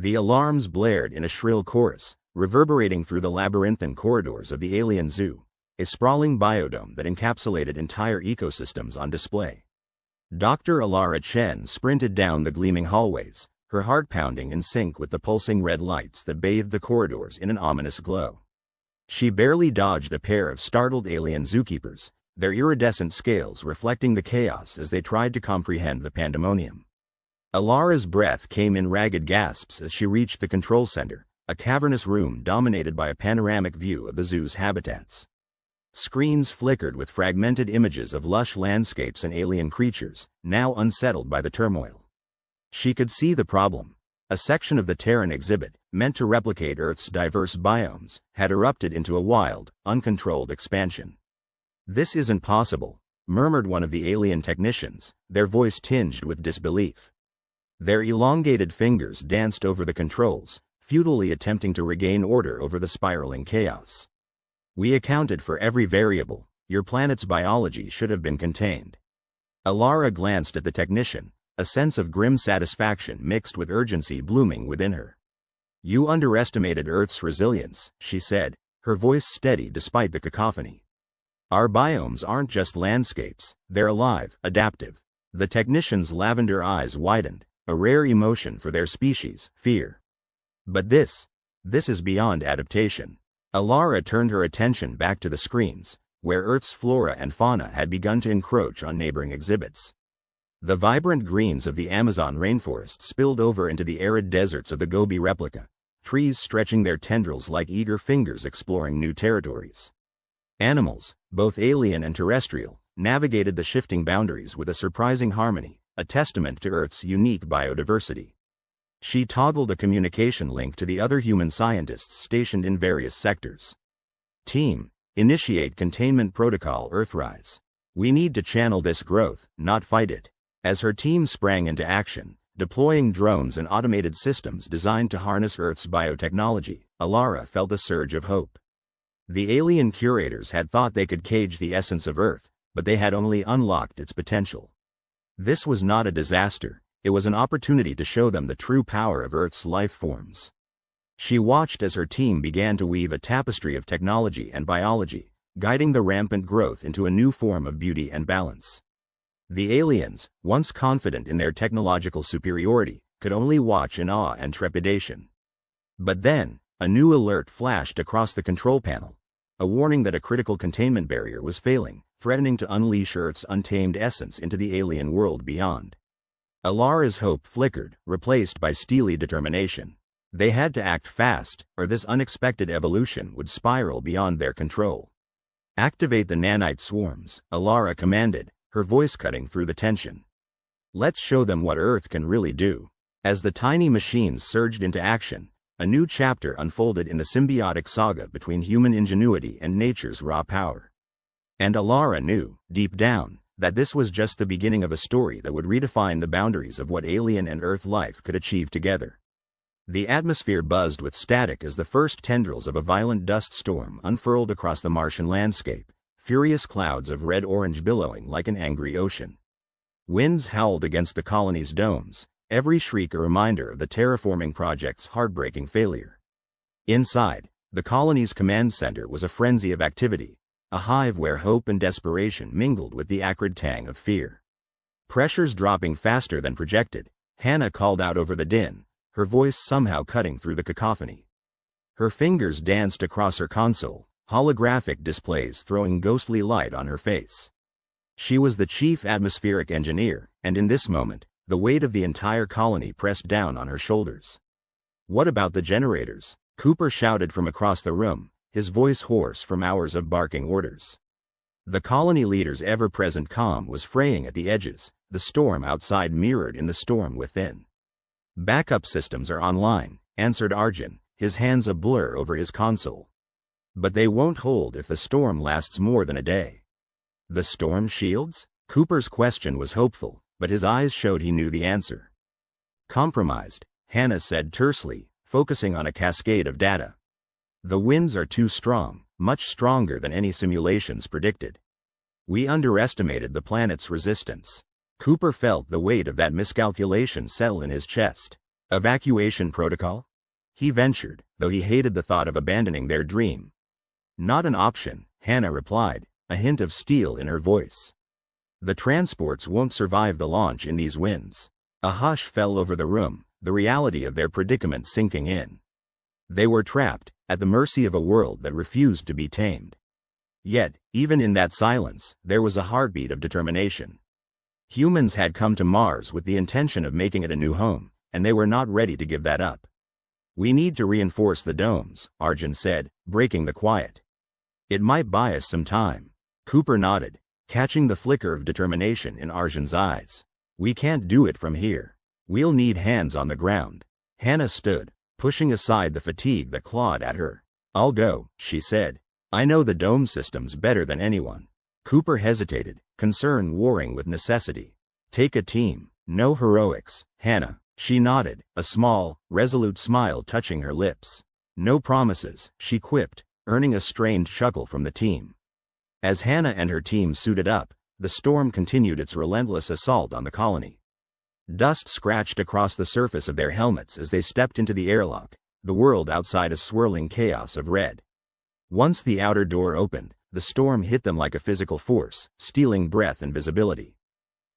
The alarms blared in a shrill chorus, reverberating through the labyrinthine corridors of the alien zoo, a sprawling biodome that encapsulated entire ecosystems on display. Dr. Alara Chen sprinted down the gleaming hallways, her heart pounding in sync with the pulsing red lights that bathed the corridors in an ominous glow. She barely dodged a pair of startled alien zookeepers, their iridescent scales reflecting the chaos as they tried to comprehend the pandemonium. Alara's breath came in ragged gasps as she reached the control center, a cavernous room dominated by a panoramic view of the zoo's habitats. Screens flickered with fragmented images of lush landscapes and alien creatures, now unsettled by the turmoil. She could see the problem. A section of the Terran exhibit, meant to replicate Earth's diverse biomes, had erupted into a wild, uncontrolled expansion. "This isn't possible," murmured one of the alien technicians, their voice tinged with disbelief. Their elongated fingers danced over the controls, futilely attempting to regain order over the spiraling chaos. "We accounted for every variable. Your planet's biology should have been contained." Alara glanced at the technician, a sense of grim satisfaction mixed with urgency blooming within her. "You underestimated Earth's resilience," she said, her voice steady despite the cacophony. "Our biomes aren't just landscapes, they're alive, adaptive." The technician's lavender eyes widened, a rare emotion for their species, fear. "But this is beyond adaptation." Alara turned her attention back to the screens, where Earth's flora and fauna had begun to encroach on neighboring exhibits. The vibrant greens of the Amazon rainforest spilled over into the arid deserts of the Gobi replica, trees stretching their tendrils like eager fingers exploring new territories. Animals, both alien and terrestrial, navigated the shifting boundaries with a surprising harmony, a testament to Earth's unique biodiversity. She toggled a communication link to the other human scientists stationed in various sectors. "Team, initiate containment protocol Earthrise. We need to channel this growth, not fight it." As her team sprang into action, deploying drones and automated systems designed to harness Earth's biotechnology, Alara felt a surge of hope. The alien curators had thought they could cage the essence of Earth, but they had only unlocked its potential. This was not a disaster, it was an opportunity to show them the true power of Earth's life forms. She watched as her team began to weave a tapestry of technology and biology, guiding the rampant growth into a new form of beauty and balance. The aliens, once confident in their technological superiority, could only watch in awe and trepidation. But then, a new alert flashed across the control panel, a warning that a critical containment barrier was failing, threatening to unleash Earth's untamed essence into the alien world beyond. Alara's hope flickered, replaced by steely determination. They had to act fast, or this unexpected evolution would spiral beyond their control. "Activate the nanite swarms," Alara commanded, her voice cutting through the tension. "Let's show them what Earth can really do." As the tiny machines surged into action, a new chapter unfolded in the symbiotic saga between human ingenuity and nature's raw power. And Alara knew, deep down, that this was just the beginning of a story that would redefine the boundaries of what alien and Earth life could achieve together. The atmosphere buzzed with static as the first tendrils of a violent dust storm unfurled across the Martian landscape, furious clouds of red-orange billowing like an angry ocean. Winds howled against the colony's domes, every shriek a reminder of the terraforming project's heartbreaking failure. Inside, the colony's command center was a frenzy of activity, a hive where hope and desperation mingled with the acrid tang of fear. Pressures dropping faster than projected, Hannah called out over the din, her voice somehow cutting through the cacophony. Her fingers danced across her console, holographic displays throwing ghostly light on her face. She was the chief atmospheric engineer, and in this moment, the weight of the entire colony pressed down on her shoulders. "What about the generators?" Cooper shouted from across the room, his voice hoarse from hours of barking orders. The colony leader's ever-present calm was fraying at the edges, the storm outside mirrored in the storm within. "Backup systems are online," answered Arjun, his hands a blur over his console. "But they won't hold if the storm lasts more than a day." "The storm shields?" Cooper's question was hopeful, but his eyes showed he knew the answer. "Compromised," Hannah said tersely, focusing on a cascade of data. "The winds are too strong, much stronger than any simulations predicted. We underestimated the planet's resistance." Cooper felt the weight of that miscalculation settle in his chest. Evacuation protocol? He ventured, though he hated the thought of abandoning their dream. Not an option, Hannah replied, a hint of steel in her voice. The transports won't survive the launch in these winds. A hush fell over the room, the reality of their predicament sinking in. They were trapped, at the mercy of a world that refused to be tamed. Yet, even in that silence, there was a heartbeat of determination. Humans had come to Mars with the intention of making it a new home, and they were not ready to give that up. We need to reinforce the domes, Arjun said, breaking the quiet. It might buy us some time. Cooper nodded, catching the flicker of determination in Arjun's eyes. We can't do it from here. We'll need hands on the ground. Hannah stood, pushing aside the fatigue that clawed at her. I'll go, she said. I know the dome systems better than anyone. Cooper hesitated, concern warring with necessity. Take a team. No heroics, Hannah. She nodded, a small, resolute smile touching her lips. No promises, she quipped, earning a strained chuckle from the team. As Hannah and her team suited up, the storm continued its relentless assault on the colony. Dust scratched across the surface of their helmets as they stepped into the airlock, the world outside a swirling chaos of red. Once the outer door opened, the storm hit them like a physical force, stealing breath and visibility.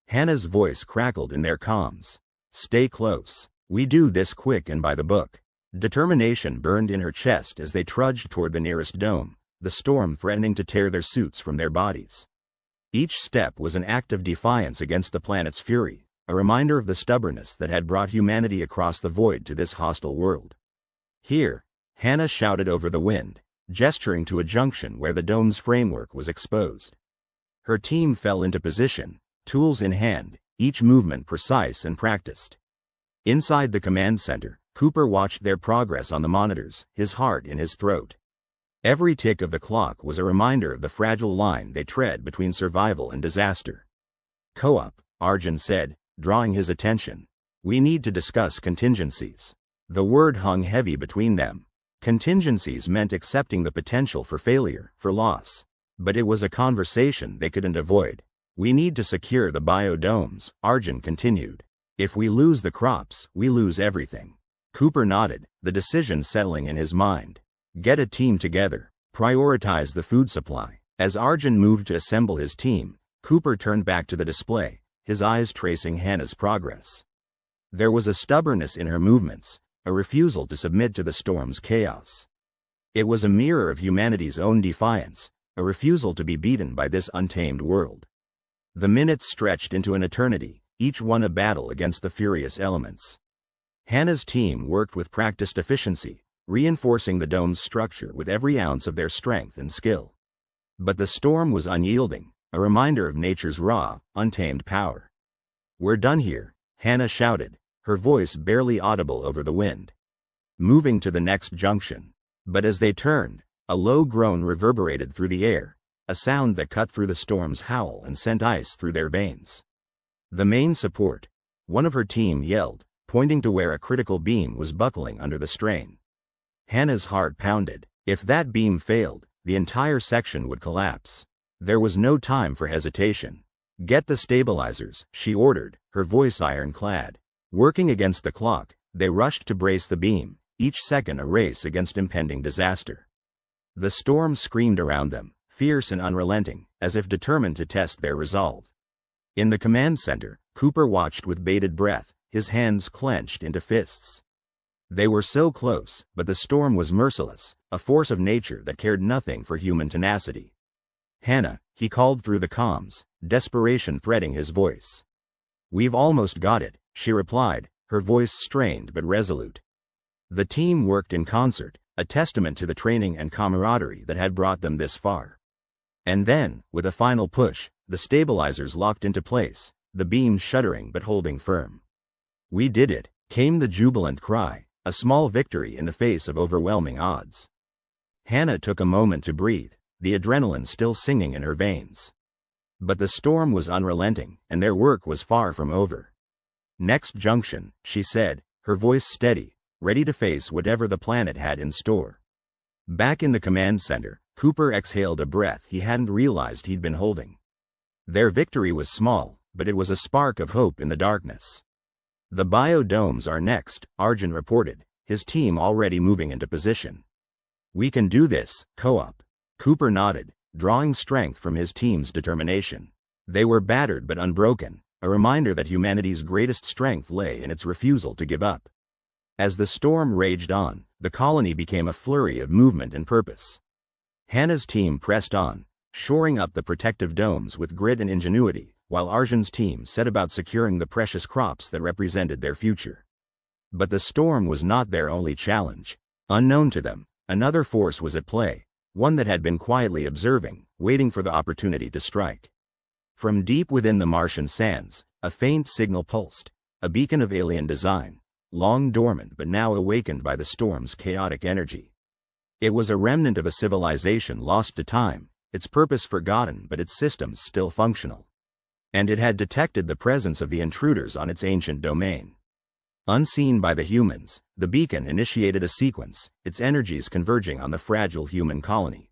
Hannah's voice crackled in their comms. Stay close. We do this quick and by the book. Determination burned in her chest as they trudged toward the nearest dome, the storm threatening to tear their suits from their bodies. Each step was an act of defiance against the planet's fury, a reminder of the stubbornness that had brought humanity across the void to this hostile world. Here, Hannah shouted over the wind, gesturing to a junction where the dome's framework was exposed. Her team fell into position, tools in hand, each movement precise and practiced. Inside the command center, Cooper watched their progress on the monitors, his heart in his throat. Every tick of the clock was a reminder of the fragile line they tread between survival and disaster. Co-op, Arjun said, drawing his attention. We need to discuss contingencies. The word hung heavy between them. Contingencies meant accepting the potential for failure, for loss. But it was a conversation they couldn't avoid. We need to secure the biodomes, Arjun continued. If we lose the crops, we lose everything. Cooper nodded, the decision settling in his mind. Get a team together. Prioritize the food supply. As Arjun moved to assemble his team, Cooper turned back to the display, his eyes tracing Hannah's progress. There was a stubbornness in her movements, a refusal to submit to the storm's chaos. It was a mirror of humanity's own defiance, a refusal to be beaten by this untamed world. The minutes stretched into an eternity, each one a battle against the furious elements. Hannah's team worked with practiced efficiency, reinforcing the dome's structure with every ounce of their strength and skill. But the storm was unyielding, a reminder of nature's raw, untamed power. We're done here, Hannah shouted, her voice barely audible over the wind. Moving to the next junction. But as they turned, a low groan reverberated through the air, a sound that cut through the storm's howl and sent ice through their veins. The main support, one of her team yelled, pointing to where a critical beam was buckling under the strain. Hannah's heart pounded. If that beam failed, the entire section would collapse. There was no time for hesitation. Get the stabilizers, she ordered, her voice ironclad. Working against the clock, they rushed to brace the beam, each second a race against impending disaster. The storm screamed around them, fierce and unrelenting, as if determined to test their resolve. In the command center, Cooper watched with bated breath, his hands clenched into fists. They were so close, but the storm was merciless, a force of nature that cared nothing for human tenacity. Hannah, he called through the comms, desperation threading his voice. We've almost got it, she replied, her voice strained but resolute. The team worked in concert, a testament to the training and camaraderie that had brought them this far. And then, with a final push, the stabilizers locked into place, the beam shuddering but holding firm. We did it, came the jubilant cry, a small victory in the face of overwhelming odds. Hannah took a moment to breathe, the adrenaline still singing in her veins. But the storm was unrelenting, and their work was far from over. Next junction, she said, her voice steady, ready to face whatever the planet had in store. Back in the command center, Cooper exhaled a breath he hadn't realized he'd been holding. Their victory was small, but it was a spark of hope in the darkness. The biodomes are next, Arjun reported, his team already moving into position. We can do this, co-op. Cooper nodded, drawing strength from his team's determination. They were battered but unbroken, a reminder that humanity's greatest strength lay in its refusal to give up. As the storm raged on, the colony became a flurry of movement and purpose. Hannah's team pressed on, shoring up the protective domes with grit and ingenuity, while Arjun's team set about securing the precious crops that represented their future. But the storm was not their only challenge. Unknown to them, another force was at play, one that had been quietly observing, waiting for the opportunity to strike. From deep within the Martian sands, a faint signal pulsed, a beacon of alien design, long dormant but now awakened by the storm's chaotic energy. It was a remnant of a civilization lost to time, its purpose forgotten but its systems still functional. And it had detected the presence of the intruders on its ancient domain. Unseen by the humans, the beacon initiated a sequence, its energies converging on the fragile human colony.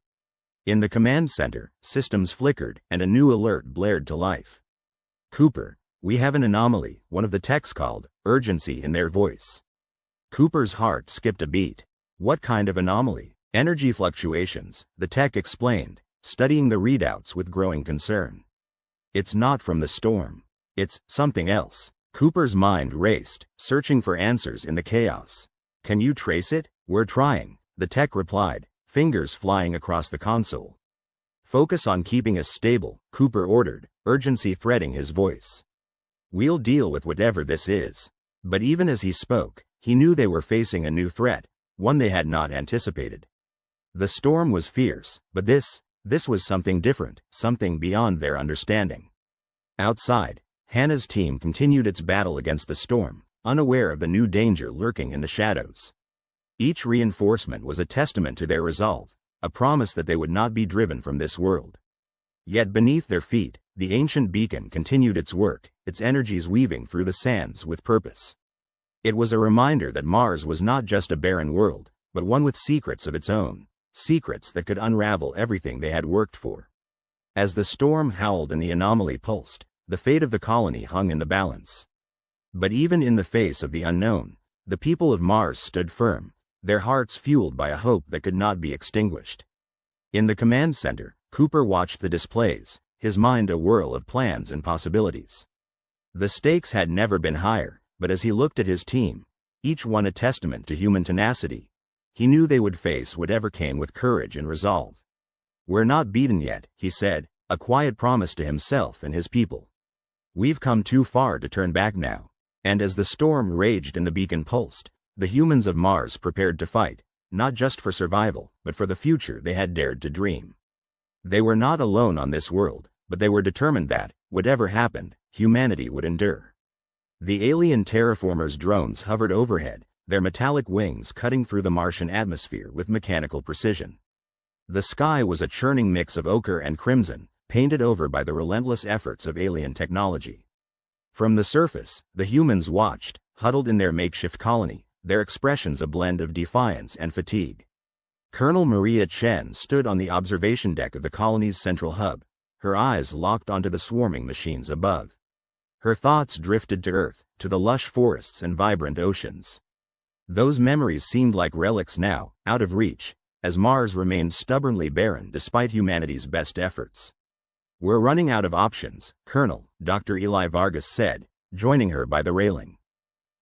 In the command center, systems flickered and a new alert blared to life. "Cooper, we have an anomaly," one of the techs called, urgency in their voice. Cooper's heart skipped a beat. "What kind of anomaly?" "Energy fluctuations," the tech explained, studying the readouts with growing concern. "It's not from the storm. It's something else." Cooper's mind raced, searching for answers in the chaos. "Can you trace it?" "We're trying," the tech replied, fingers flying across the console. "Focus on keeping us stable," Cooper ordered, urgency threading his voice. "We'll deal with whatever this is." But even as he spoke, he knew they were facing a new threat, one they had not anticipated. The storm was fierce, but this was something different, something beyond their understanding. Outside, Hannah's team continued its battle against the storm, unaware of the new danger lurking in the shadows. Each reinforcement was a testament to their resolve, a promise that they would not be driven from this world. Yet beneath their feet, the ancient beacon continued its work, its energies weaving through the sands with purpose. It was a reminder that Mars was not just a barren world, but one with secrets of its own, secrets that could unravel everything they had worked for. As the storm howled and the anomaly pulsed, the fate of the colony hung in the balance. But even in the face of the unknown, the people of Mars stood firm, their hearts fueled by a hope that could not be extinguished. In the command center, Cooper watched the displays, his mind a whirl of plans and possibilities. The stakes had never been higher, but as he looked at his team, each one a testament to human tenacity, he knew they would face whatever came with courage and resolve. "We're not beaten yet," he said, a quiet promise to himself and his people. "We've come too far to turn back now." And as the storm raged and the beacon pulsed, the humans of Mars prepared to fight, not just for survival, but for the future they had dared to dream. They were not alone on this world, but they were determined that, whatever happened, humanity would endure. The alien terraformers' drones hovered overhead, their metallic wings cutting through the Martian atmosphere with mechanical precision. The sky was a churning mix of ochre and crimson, painted over by the relentless efforts of alien technology. From the surface, the humans watched, huddled in their makeshift colony, their expressions a blend of defiance and fatigue. Colonel Maria Chen stood on the observation deck of the colony's central hub, her eyes locked onto the swarming machines above. Her thoughts drifted to Earth, to the lush forests and vibrant oceans. Those memories seemed like relics now, out of reach, as Mars remained stubbornly barren despite humanity's best efforts. "We're running out of options," Colonel Dr. Eli Vargas said, joining her by the railing.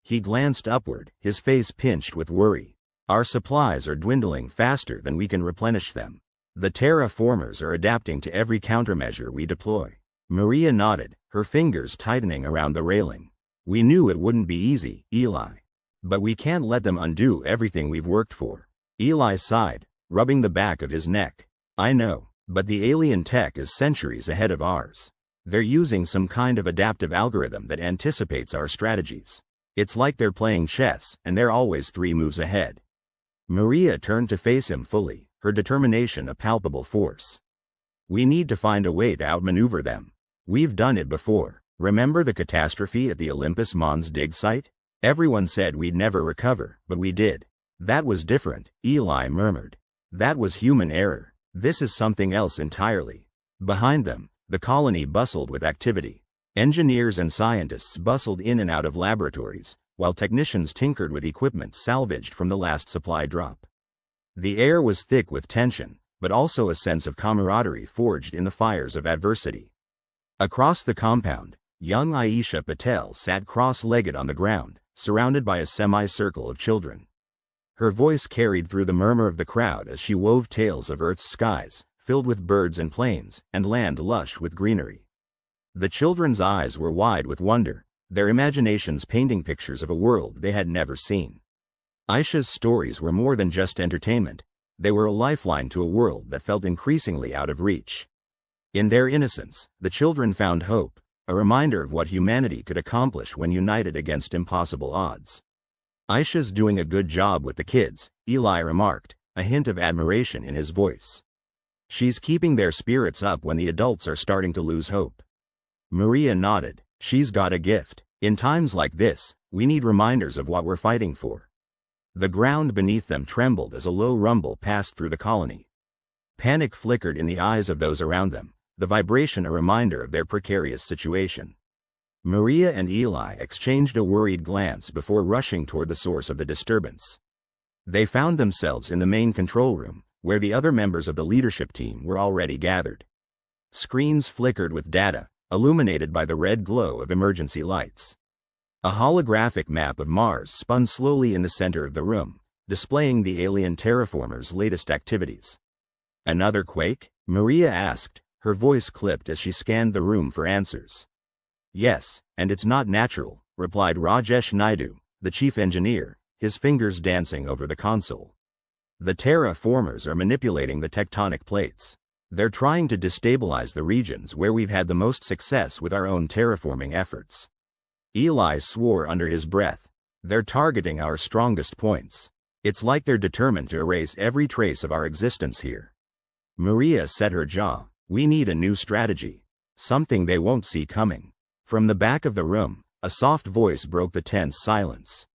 He glanced upward, his face pinched with worry. "Our supplies are dwindling faster than we can replenish them. The terraformers are adapting to every countermeasure we deploy." Maria nodded, her fingers tightening around the railing. "We knew it wouldn't be easy, Eli. But we can't let them undo everything we've worked for." Eli sighed, rubbing the back of his neck. "I know, but the alien tech is centuries ahead of ours. They're using some kind of adaptive algorithm that anticipates our strategies. It's like they're playing chess, and they're always 3 moves ahead." Maria turned to face him fully, her determination a palpable force. "We need to find a way to outmaneuver them. We've done it before. Remember the catastrophe at the Olympus Mons dig site? Everyone said we'd never recover, but we did." "That was different," Eli murmured. "That was human error. This is something else entirely." Behind them, the colony bustled with activity. Engineers and scientists bustled in and out of laboratories, while technicians tinkered with equipment salvaged from the last supply drop. The air was thick with tension, but also a sense of camaraderie forged in the fires of adversity. Across the compound, young Aisha Patel sat cross-legged on the ground, surrounded by a semicircle of children. Her voice carried through the murmur of the crowd as she wove tales of Earth's skies, filled with birds and plains, and land lush with greenery. The children's eyes were wide with wonder, their imaginations painting pictures of a world they had never seen. Aisha's stories were more than just entertainment, they were a lifeline to a world that felt increasingly out of reach. In their innocence, the children found hope, a reminder of what humanity could accomplish when united against impossible odds. Aisha's doing a good job with the kids, Eli remarked, a hint of admiration in his voice. She's keeping their spirits up when the adults are starting to lose hope. Maria nodded. She's got a gift. In times like this, we need reminders of what we're fighting for. The ground beneath them trembled as a low rumble passed through the colony. Panic flickered in the eyes of those around them, the vibration a reminder of their precarious situation. Maria and Eli exchanged a worried glance before rushing toward the source of the disturbance. They found themselves in the main control room, where the other members of the leadership team were already gathered. Screens flickered with data, illuminated by the red glow of emergency lights. A holographic map of Mars spun slowly in the center of the room, displaying the alien terraformers' latest activities. Another quake? Maria asked, her voice clipped as she scanned the room for answers. Yes, and it's not natural, replied Rajesh Naidu, the chief engineer, his fingers dancing over the console. The terraformers are manipulating the tectonic plates. They're trying to destabilize the regions where we've had the most success with our own terraforming efforts. Eli swore under his breath. They're targeting our strongest points. It's like they're determined to erase every trace of our existence here. Maria set her jaw. We need a new strategy. Something they won't see coming. From the back of the room, a soft voice broke the tense silence.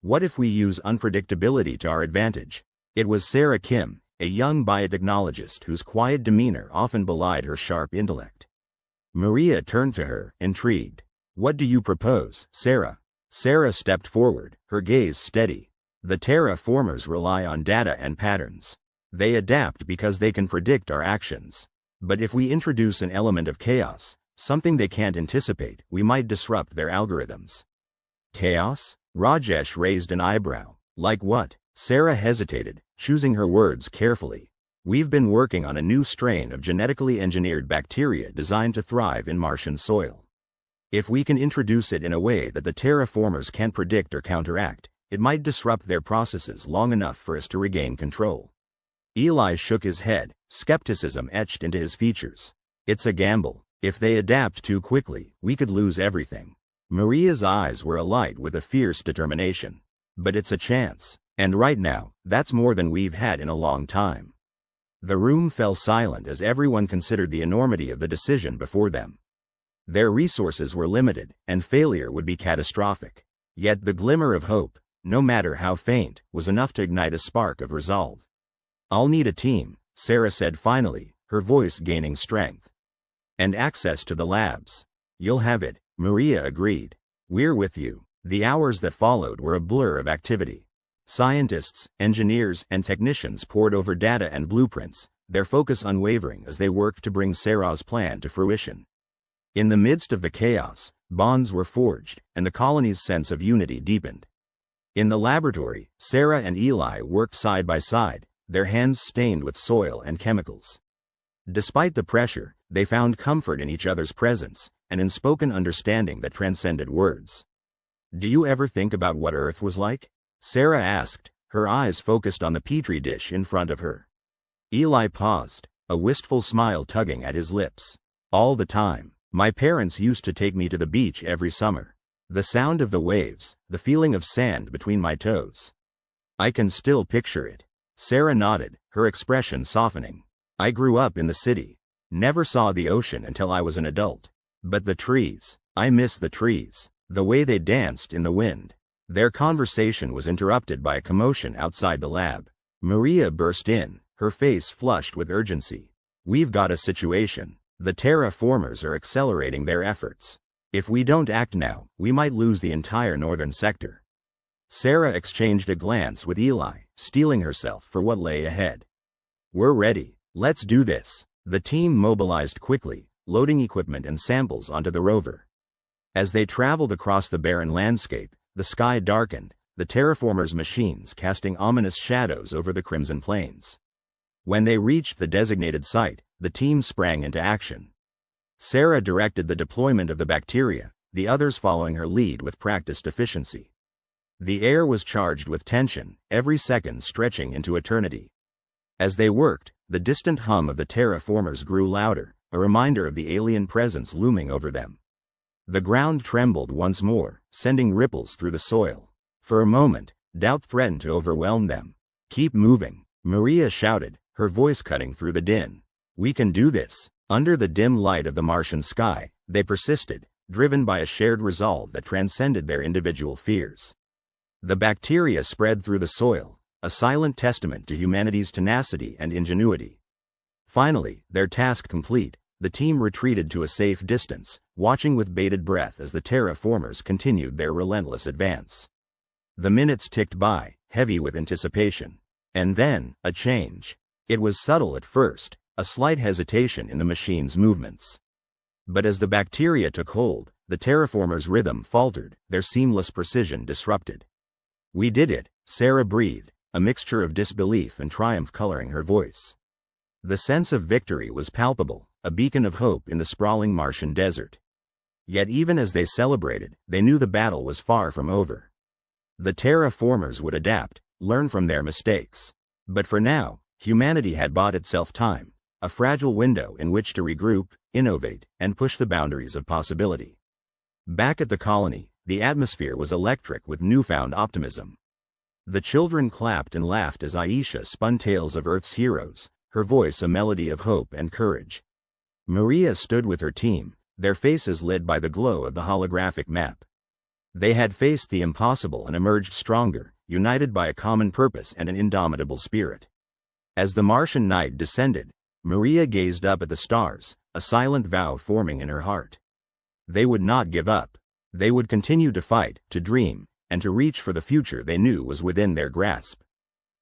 What if we use unpredictability to our advantage? It was Sarah Kim, a young biotechnologist whose quiet demeanor often belied her sharp intellect. Maria turned to her, intrigued. What do you propose, Sarah? Sarah stepped forward, her gaze steady. The terraformers rely on data and patterns. They adapt because they can predict our actions. But if we introduce an element of chaos, something they can't anticipate, we might disrupt their algorithms. Chaos? Rajesh raised an eyebrow. Like what? Sarah hesitated, choosing her words carefully. We've been working on a new strain of genetically engineered bacteria designed to thrive in Martian soil. If we can introduce it in a way that the terraformers can't predict or counteract, it might disrupt their processes long enough for us to regain control. Eli shook his head, skepticism etched into his features. It's a gamble. If they adapt too quickly, we could lose everything. Maria's eyes were alight with a fierce determination. But it's a chance. And right now, that's more than we've had in a long time. The room fell silent as everyone considered the enormity of the decision before them. Their resources were limited, and failure would be catastrophic. Yet the glimmer of hope, no matter how faint, was enough to ignite a spark of resolve. I'll need a team, Sarah said finally, her voice gaining strength. And access to the labs. You'll have it, Maria agreed. We're with you. The hours that followed were a blur of activity. Scientists, engineers, and technicians pored over data and blueprints, their focus unwavering as they worked to bring Sarah's plan to fruition. In the midst of the chaos, bonds were forged, and the colony's sense of unity deepened. In the laboratory, Sarah and Eli worked side by side, their hands stained with soil and chemicals. Despite the pressure, they found comfort in each other's presence, an unspoken understanding that transcended words. Do you ever think about what Earth was like? Sarah asked, her eyes focused on the petri dish in front of her. Eli paused, a wistful smile tugging at his lips. All the time. My parents used to take me to the beach every summer. The sound of the waves, the feeling of sand between my toes. I can still picture it. Sarah nodded, her expression softening. I grew up in the city. Never saw the ocean until I was an adult. But the trees, I miss the trees. The way they danced in the wind. Their conversation was interrupted by a commotion outside the lab. Maria burst in, her face flushed with urgency. We've got a situation. The terraformers are accelerating their efforts. If we don't act now, we might lose the entire northern sector. Sarah exchanged a glance with Eli, steeling herself for what lay ahead. We're ready. Let's do this. The team mobilized quickly, loading equipment and samples onto the rover. As they traveled across the barren landscape, the sky darkened, the terraformers' machines casting ominous shadows over the crimson plains. When they reached the designated site, the team sprang into action. Sarah directed the deployment of the bacteria, the others following her lead with practiced efficiency. The air was charged with tension, every second stretching into eternity. As they worked, the distant hum of the terraformers grew louder, a reminder of the alien presence looming over them. The ground trembled once more, sending ripples through the soil. For a moment, doubt threatened to overwhelm them. Keep moving, Maria shouted, her voice cutting through the din. We can do this. Under the dim light of the Martian sky, they persisted, driven by a shared resolve that transcended their individual fears. The bacteria spread through the soil, a silent testament to humanity's tenacity and ingenuity. Finally, their task complete, the team retreated to a safe distance, watching with bated breath as the terraformers continued their relentless advance. The minutes ticked by, heavy with anticipation. And then, a change. It was subtle at first, a slight hesitation in the machine's movements. But as the bacteria took hold, the terraformers' rhythm faltered, their seamless precision disrupted. We did it, Sarah breathed, a mixture of disbelief and triumph coloring her voice. The sense of victory was palpable, a beacon of hope in the sprawling Martian desert. Yet even as they celebrated, they knew the battle was far from over. The terraformers would adapt, learn from their mistakes. But for now, humanity had bought itself time, a fragile window in which to regroup, innovate, and push the boundaries of possibility. Back at the colony, the atmosphere was electric with newfound optimism. The children clapped and laughed as Aisha spun tales of Earth's heroes, her voice a melody of hope and courage. Maria stood with her team, their faces lit by the glow of the holographic map. They had faced the impossible and emerged stronger, united by a common purpose and an indomitable spirit. As the Martian night descended, Maria gazed up at the stars, a silent vow forming in her heart. They would not give up. They would continue to fight, to dream, and to reach for the future they knew was within their grasp.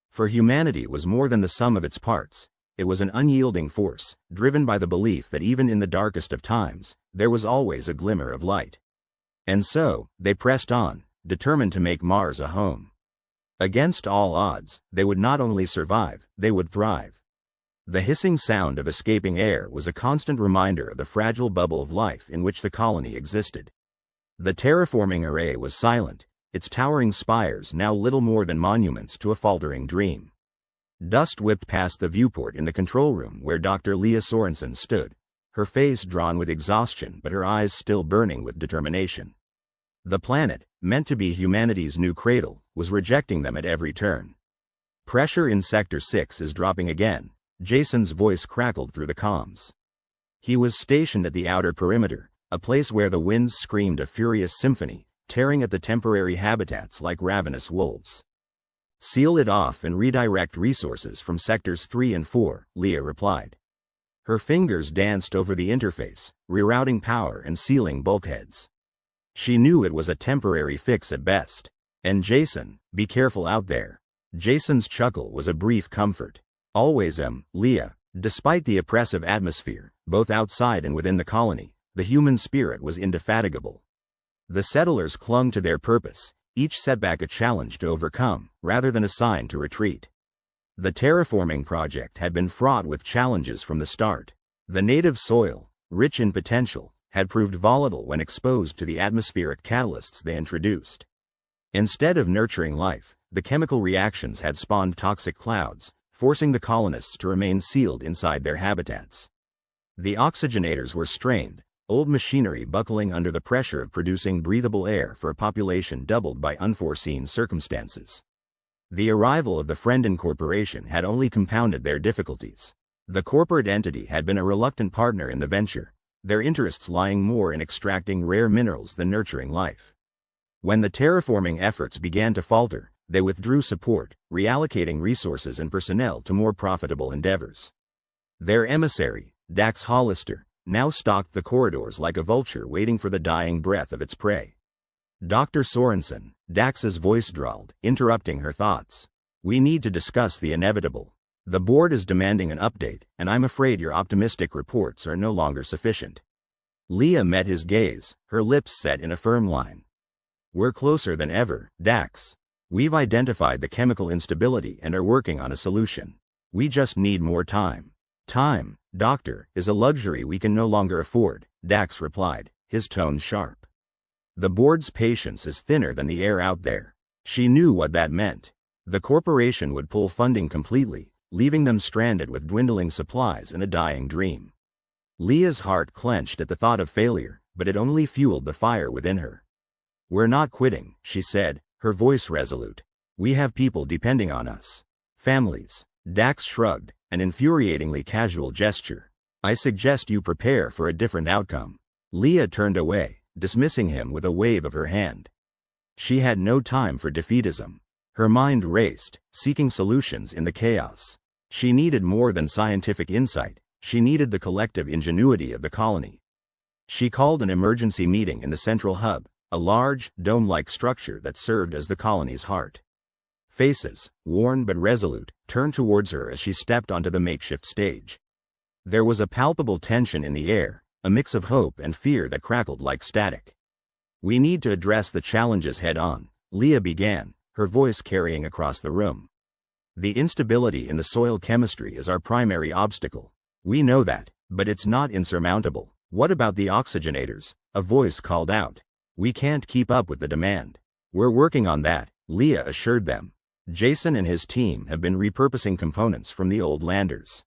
For humanity was more than the sum of its parts. It was an unyielding force, driven by the belief that even in the darkest of times, there was always a glimmer of light. And so, they pressed on, determined to make Mars a home. Against all odds, they would not only survive, they would thrive. The hissing sound of escaping air was a constant reminder of the fragile bubble of life in which the colony existed. The terraforming array was silent, its towering spires now little more than monuments to a faltering dream. Dust whipped past the viewport in the control room where Dr. Leah Sorensen stood, her face drawn with exhaustion but her eyes still burning with determination. The planet, meant to be humanity's new cradle, was rejecting them at every turn. Pressure in Sector 6 is dropping again, Jason's voice crackled through the comms. He was stationed at the outer perimeter, a place where the winds screamed a furious symphony, tearing at the temporary habitats like ravenous wolves. Seal it off and redirect resources from Sectors 3 and 4, Leah replied. Her fingers danced over the interface, rerouting power and sealing bulkheads. She knew it was a temporary fix at best. And Jason, be careful out there. Jason's chuckle was a brief comfort. Always Leah. Despite the oppressive atmosphere, both outside and within the colony, the human spirit was indefatigable. The settlers clung to their purpose, each setback a challenge to overcome, rather than a sign to retreat. The terraforming project had been fraught with challenges from the start. The native soil, rich in potential, had proved volatile when exposed to the atmospheric catalysts they introduced. Instead of nurturing life, the chemical reactions had spawned toxic clouds, forcing the colonists to remain sealed inside their habitats. The oxygenators were strained, old machinery buckling under the pressure of producing breathable air for a population doubled by unforeseen circumstances. The arrival of the Frendon Corporation had only compounded their difficulties. The corporate entity had been a reluctant partner in the venture, their interests lying more in extracting rare minerals than nurturing life. When the terraforming efforts began to falter, they withdrew support, reallocating resources and personnel to more profitable endeavors. Their emissary, Dax Hollister, now stalked the corridors like a vulture waiting for the dying breath of its prey. Dr. Sorensen, Dax's voice drawled, interrupting her thoughts. We need to discuss the inevitable. The board is demanding an update, and I'm afraid your optimistic reports are no longer sufficient. Leah met his gaze, her lips set in a firm line. We're closer than ever, Dax. We've identified the chemical instability and are working on a solution. We just need more time. Time, Doctor, is a luxury we can no longer afford, Dax replied, his tone sharp. The board's patience is thinner than the air out there. She knew what that meant. The corporation would pull funding completely, leaving them stranded with dwindling supplies and a dying dream. Leah's heart clenched at the thought of failure, but it only fueled the fire within her. We're not quitting, she said, her voice resolute. We have people depending on us. Families. Dax shrugged, an infuriatingly casual gesture. I suggest you prepare for a different outcome. Leah turned away, dismissing him with a wave of her hand. She had no time for defeatism. Her mind raced, seeking solutions in the chaos. She needed more than scientific insight, she needed the collective ingenuity of the colony. She called an emergency meeting in the central hub, a large, dome-like structure that served as the colony's heart. Faces, worn but resolute, turned towards her as she stepped onto the makeshift stage. There was a palpable tension in the air, a mix of hope and fear that crackled like static. We need to address the challenges head-on, Leah began, her voice carrying across the room. The instability in the soil chemistry is our primary obstacle. We know that, but it's not insurmountable. What about the oxygenators? A voice called out. We can't keep up with the demand. We're working on that, Leah assured them. Jason and his team have been repurposing components from the old landers.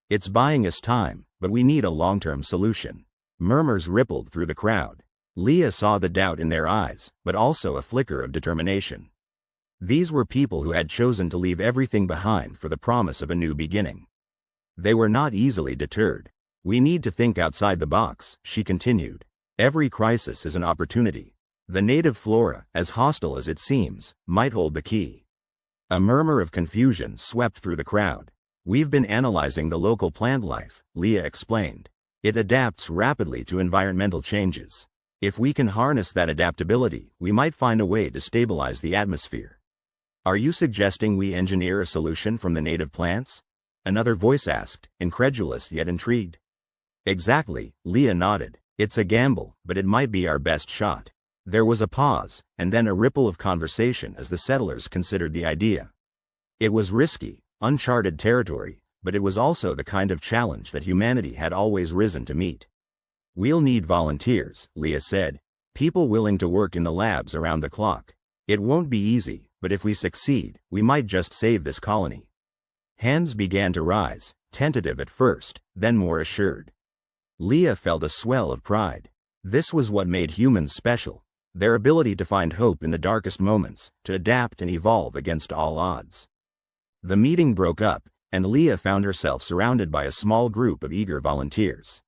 It's buying us time, but we need a long-term solution. Murmurs rippled through the crowd. Leah saw the doubt in their eyes, but also a flicker of determination. These were people who had chosen to leave everything behind for the promise of a new beginning. They were not easily deterred. We need to think outside the box, she continued. Every crisis is an opportunity. The native flora, as hostile as it seems, might hold the key. A murmur of confusion swept through the crowd. We've been analyzing the local plant life, Leah explained. It adapts rapidly to environmental changes. If we can harness that adaptability, we might find a way to stabilize the atmosphere. Are you suggesting we engineer a solution from the native plants? Another voice asked, incredulous yet intrigued. Exactly, Leah nodded. It's a gamble, but it might be our best shot. There was a pause, and then a ripple of conversation as the settlers considered the idea. It was risky, uncharted territory, but it was also the kind of challenge that humanity had always risen to meet. We'll need volunteers, Leah said, people willing to work in the labs around the clock. It won't be easy, but if we succeed, we might just save this colony. Hands began to rise, tentative at first, then more assured. Leah felt a swell of pride. This was what made humans special, their ability to find hope in the darkest moments, to adapt and evolve against all odds. The meeting broke up, and Leah found herself surrounded by a small group of eager volunteers.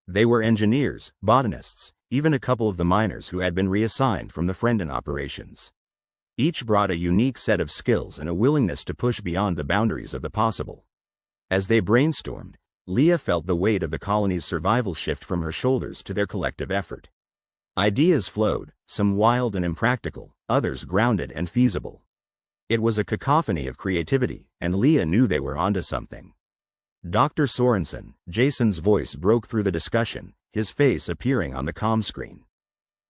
They were engineers, botanists, even a couple of the miners who had been reassigned from the Frendon operations. Each brought a unique set of skills and a willingness to push beyond the boundaries of the possible. As they brainstormed, Leah felt the weight of the colony's survival shift from her shoulders to their collective effort. Ideas flowed, some wild and impractical, others grounded and feasible. It was a cacophony of creativity, and Leah knew they were onto something. Dr. Sorensen, Jason's voice broke through the discussion, his face appearing on the comm screen.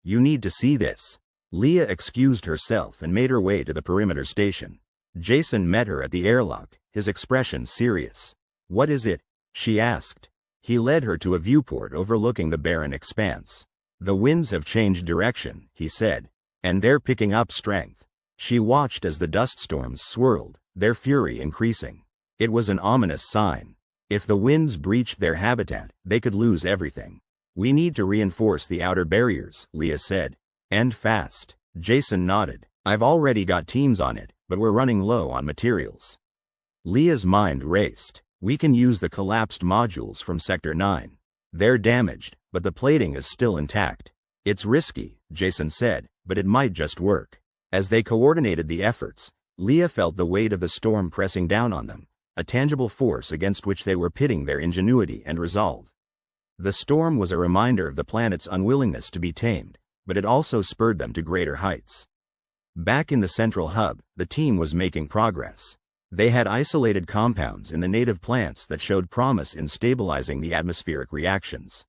You need to see this. Leah excused herself and made her way to the perimeter station. Jason met her at the airlock, his expression serious. What is it? She asked. He led her to a viewport overlooking the barren expanse. The winds have changed direction, he said, and they're picking up strength. She watched as the dust storms swirled, their fury increasing. It was an ominous sign. If the winds breached their habitat, they could lose everything. We need to reinforce the outer barriers, Leah said. And fast. Jason nodded. I've already got teams on it, but we're running low on materials. Leah's mind raced. We can use the collapsed modules from Sector 9. They're damaged, but the plating is still intact. It's risky, Jason said, but it might just work. As they coordinated the efforts, Leah felt the weight of the storm pressing down on them, a tangible force against which they were pitting their ingenuity and resolve. The storm was a reminder of the planet's unwillingness to be tamed, but it also spurred them to greater heights. Back in the central hub, the team was making progress. They had isolated compounds in the native plants that showed promise in stabilizing the atmospheric reactions.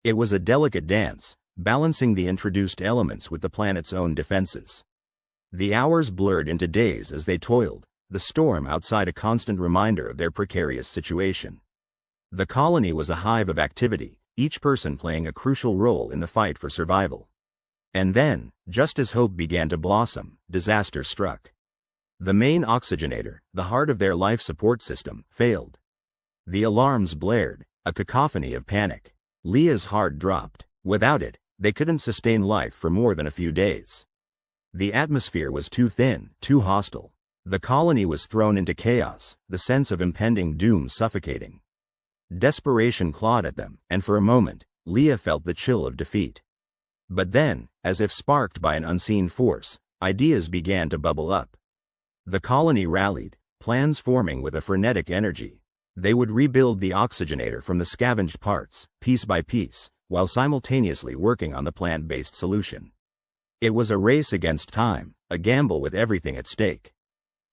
It was a delicate dance, balancing the introduced elements with the planet's own defenses. The hours blurred into days as they toiled, the storm outside a constant reminder of their precarious situation. The colony was a hive of activity, each person playing a crucial role in the fight for survival. And then, just as hope began to blossom, disaster struck. The main oxygenator, the heart of their life support system, failed. The alarms blared, a cacophony of panic. Leah's heart dropped. Without it, they couldn't sustain life for more than a few days. The atmosphere was too thin, too hostile. The colony was thrown into chaos, the sense of impending doom suffocating. Desperation clawed at them, and for a moment, Leah felt the chill of defeat. But then, as if sparked by an unseen force, ideas began to bubble up. The colony rallied, plans forming with a frenetic energy. They would rebuild the oxygenator from the scavenged parts, piece by piece, while simultaneously working on the plant-based solution. It was a race against time, a gamble with everything at stake.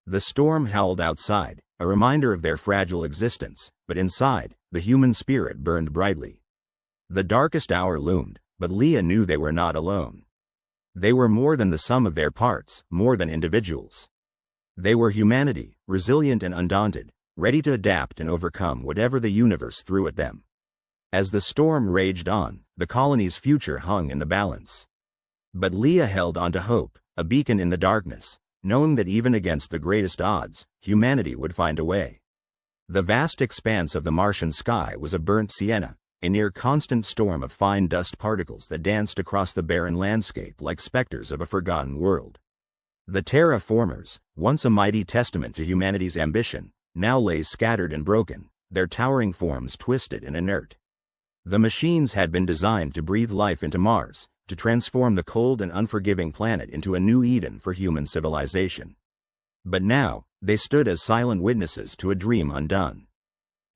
The storm howled outside, a reminder of their fragile existence, but inside, the human spirit burned brightly. The darkest hour loomed, but Leah knew they were not alone. They were more than the sum of their parts, more than individuals. They were humanity, resilient and undaunted, ready to adapt and overcome whatever the universe threw at them. As the storm raged on, the colony's future hung in the balance. But Leah held onto hope, a beacon in the darkness, knowing that even against the greatest odds, humanity would find a way. The vast expanse of the Martian sky was a burnt sienna, a near-constant storm of fine dust particles that danced across the barren landscape like specters of a forgotten world. The terraformers, once a mighty testament to humanity's ambition, now lay scattered and broken, their towering forms twisted and inert. The machines had been designed to breathe life into Mars, to transform the cold and unforgiving planet into a new Eden for human civilization. But now, they stood as silent witnesses to a dream undone.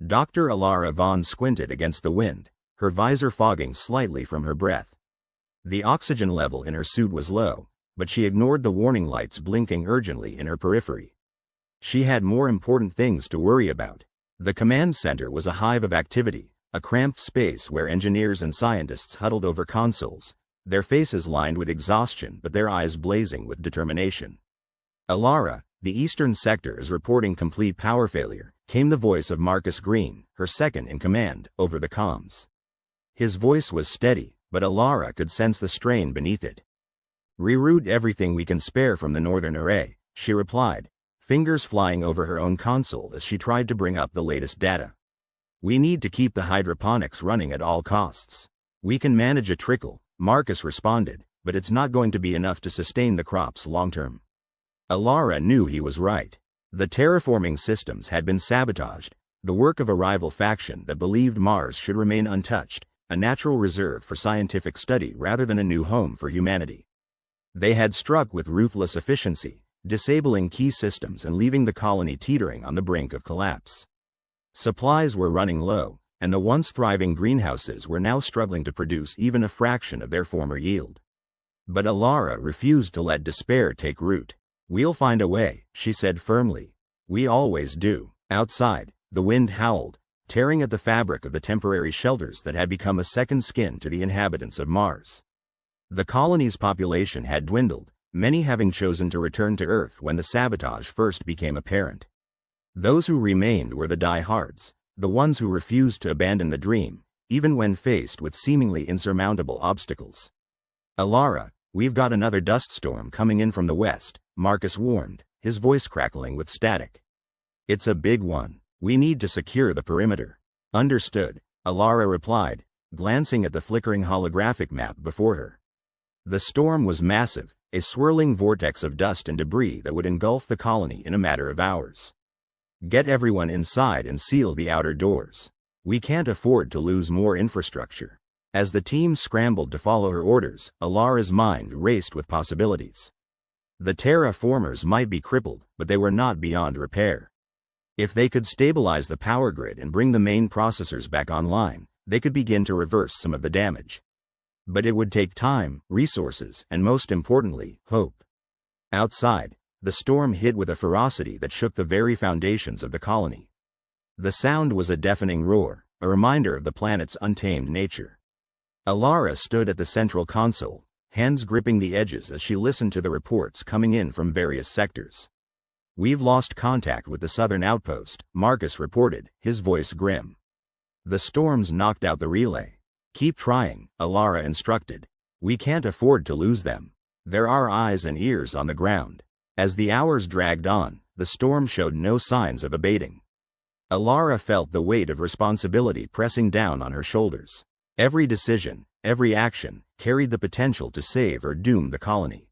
Dr. Alara Vaughn squinted against the wind, her visor fogging slightly from her breath. The oxygen level in her suit was low, but she ignored the warning lights blinking urgently in her periphery. She had more important things to worry about. The command center was a hive of activity, a cramped space where engineers and scientists huddled over consoles, their faces lined with exhaustion but their eyes blazing with determination. Alara, the eastern sector is reporting complete power failure, came the voice of Marcus Green, her second in command, over the comms. His voice was steady, but Alara could sense the strain beneath it. "Reroute everything we can spare from the northern array," she replied, fingers flying over her own console as she tried to bring up the latest data. "We need to keep the hydroponics running at all costs." "We can manage a trickle," Marcus responded, "but it's not going to be enough to sustain the crops long-term." Alara knew he was right. The terraforming systems had been sabotaged, the work of a rival faction that believed Mars should remain untouched, a natural reserve for scientific study rather than a new home for humanity. They had struck with ruthless efficiency, disabling key systems and leaving the colony teetering on the brink of collapse. Supplies were running low, and the once thriving greenhouses were now struggling to produce even a fraction of their former yield. But Alara refused to let despair take root. "We'll find a way," she said firmly. "We always do." Outside, the wind howled, tearing at the fabric of the temporary shelters that had become a second skin to the inhabitants of Mars. The colony's population had dwindled, many having chosen to return to Earth when the sabotage first became apparent. Those who remained were the diehards, the ones who refused to abandon the dream, even when faced with seemingly insurmountable obstacles. "Alara, we've got another dust storm coming in from the west," Marcus warned, his voice crackling with static. "It's a big one. We need to secure the perimeter." "Understood," Alara replied, glancing at the flickering holographic map before her. The storm was massive, a swirling vortex of dust and debris that would engulf the colony in a matter of hours. "Get everyone inside and seal the outer doors. We can't afford to lose more infrastructure." As the team scrambled to follow her orders, Alara's mind raced with possibilities. The terraformers might be crippled, but they were not beyond repair. If they could stabilize the power grid and bring the main processors back online, they could begin to reverse some of the damage. But it would take time, resources, and most importantly, hope. Outside, the storm hit with a ferocity that shook the very foundations of the colony. The sound was a deafening roar, a reminder of the planet's untamed nature. Alara stood at the central console, hands gripping the edges as she listened to the reports coming in from various sectors. "We've lost contact with the southern outpost," Marcus reported, his voice grim. "The storms knocked out the relay." "Keep trying," Alara instructed. "We can't afford to lose them. There are eyes and ears on the ground." As the hours dragged on, the storm showed no signs of abating. Alara felt the weight of responsibility pressing down on her shoulders. Every decision, every action, carried the potential to save or doom the colony.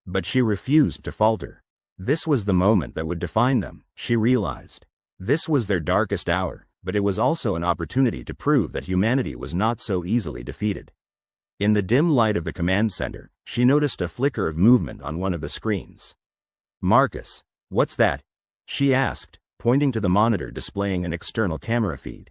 But she refused to falter. This was the moment that would define them, she realized. This was their darkest hour, but it was also an opportunity to prove that humanity was not so easily defeated. In the dim light of the command center, she noticed a flicker of movement on one of the screens. "Marcus, what's that?" she asked, pointing to the monitor displaying an external camera feed.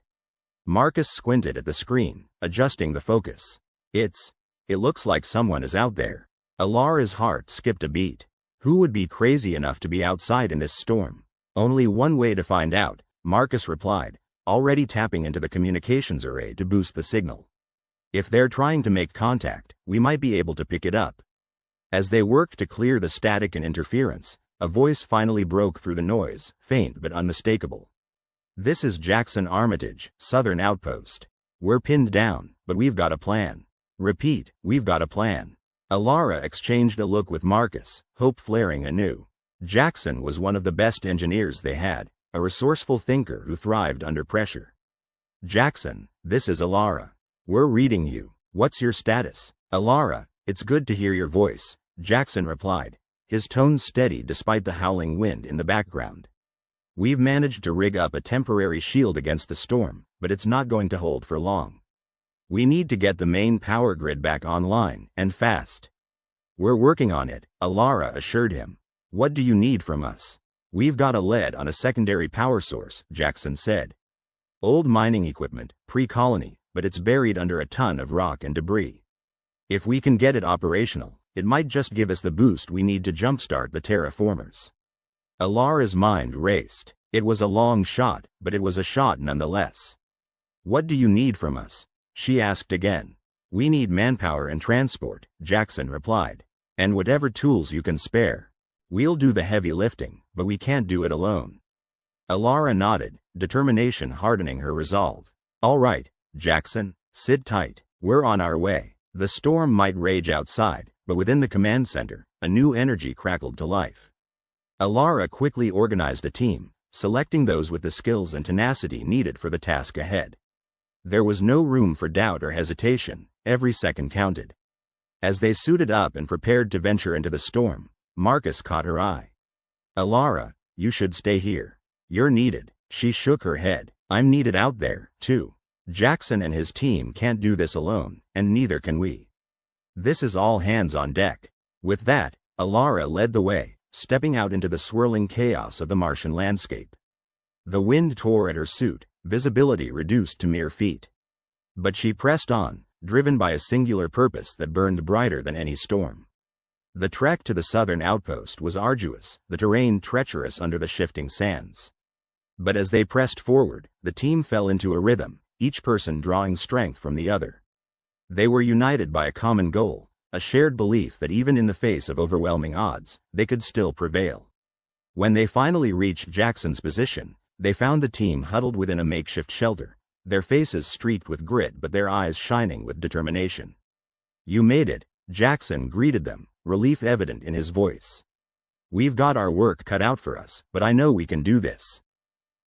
Marcus squinted at the screen, adjusting the focus. It looks like someone is out there." Alara's heart skipped a beat. Who would be crazy enough to be outside in this storm? "Only one way to find out," Marcus replied, already tapping into the communications array to boost the signal. "If they're trying to make contact, we might be able to pick it up." As they worked to clear the static and interference, a voice finally broke through the noise, faint but unmistakable. "This is Jackson Armitage, Southern Outpost. We're pinned down, but we've got a plan." "Repeat, we've got a plan." Alara exchanged a look with Marcus, hope flaring anew. Jackson was one of the best engineers they had, a resourceful thinker who thrived under pressure. "Jackson, this is Alara. We're reading you. What's your status?" "Alara, it's good to hear your voice," Jackson replied, his tone steady despite the howling wind in the background. "We've managed to rig up a temporary shield against the storm, but it's not going to hold for long. We need to get the main power grid back online, and fast." "We're working on it," Alara assured him. "What do you need from us?" "We've got a lead on a secondary power source," Jackson said. "Old mining equipment, pre-colony, but it's buried under a ton of rock and debris. If we can get it operational, it might just give us the boost we need to jumpstart the terraformers." Alara's mind raced. It was a long shot, but it was a shot nonetheless. "What do you need from us?" she asked again. "We need manpower and transport," Jackson replied. "And whatever tools you can spare. We'll do the heavy lifting, but we can't do it alone." Alara nodded, determination hardening her resolve. "All right, Jackson, sit tight. We're on our way." The storm might rage outside, but within the command center, a new energy crackled to life. Alara quickly organized a team, selecting those with the skills and tenacity needed for the task ahead. There was no room for doubt or hesitation, every second counted. As they suited up and prepared to venture into the storm, Marcus caught her eye. "Alara, you should stay here. You're needed." She shook her head. "I'm needed out there, too. Jackson and his team can't do this alone, and neither can we. This is all hands on deck." With that, Alara led the way, stepping out into the swirling chaos of the Martian landscape. The wind tore at her suit, visibility reduced to mere feet. But she pressed on, driven by a singular purpose that burned brighter than any storm. The trek to the southern outpost was arduous, the terrain treacherous under the shifting sands. But as they pressed forward, the team fell into a rhythm, each person drawing strength from the other. They were united by a common goal, a shared belief that even in the face of overwhelming odds, they could still prevail. When they finally reached Jackson's position, they found the team huddled within a makeshift shelter, their faces streaked with grit but their eyes shining with determination. "You made it," Jackson greeted them, relief evident in his voice. "We've got our work cut out for us, but I know we can do this."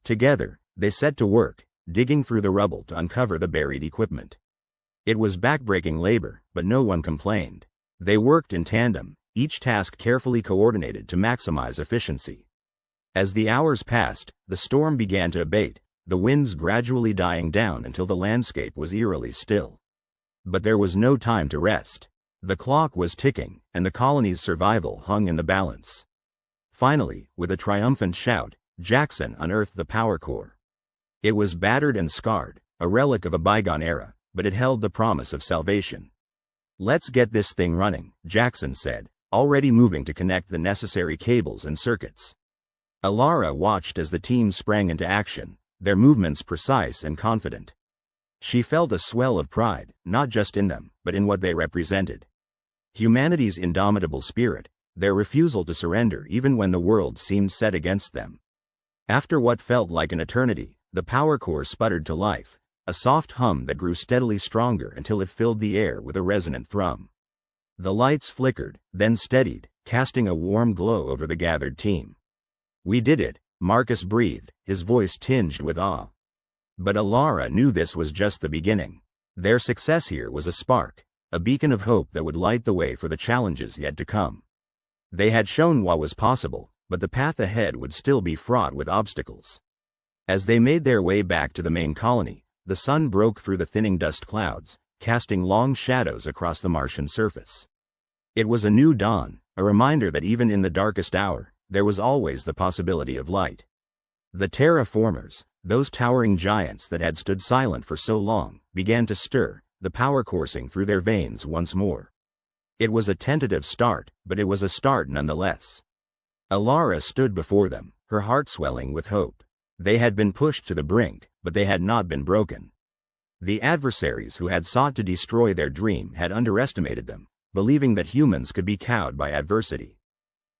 Together, they set to work, digging through the rubble to uncover the buried equipment. It was backbreaking labor, but no one complained. They worked in tandem, each task carefully coordinated to maximize efficiency. As the hours passed, the storm began to abate, the winds gradually dying down until the landscape was eerily still. But there was no time to rest. The clock was ticking, and the colony's survival hung in the balance. Finally, with a triumphant shout, Jackson unearthed the power core. It was battered and scarred, a relic of a bygone era, but it held the promise of salvation. "Let's get this thing running," Jackson said, already moving to connect the necessary cables and circuits. Alara watched as the team sprang into action, their movements precise and confident. She felt a swell of pride, not just in them, but in what they represented. Humanity's indomitable spirit, their refusal to surrender even when the world seemed set against them. After what felt like an eternity, the power core sputtered to life, a soft hum that grew steadily stronger until it filled the air with a resonant thrum. The lights flickered, then steadied, casting a warm glow over the gathered team. "We did it," Marcus breathed, his voice tinged with awe. But Alara knew this was just the beginning. Their success here was a spark, a beacon of hope that would light the way for the challenges yet to come. They had shown what was possible, but the path ahead would still be fraught with obstacles. As they made their way back to the main colony, the sun broke through the thinning dust clouds, casting long shadows across the Martian surface. It was a new dawn, a reminder that even in the darkest hour, there was always the possibility of light. The terraformers, those towering giants that had stood silent for so long, began to stir, the power coursing through their veins once more. It was a tentative start, but it was a start nonetheless. Alara stood before them, her heart swelling with hope. They had been pushed to the brink, but they had not been broken. The adversaries who had sought to destroy their dream had underestimated them, believing that humans could be cowed by adversity.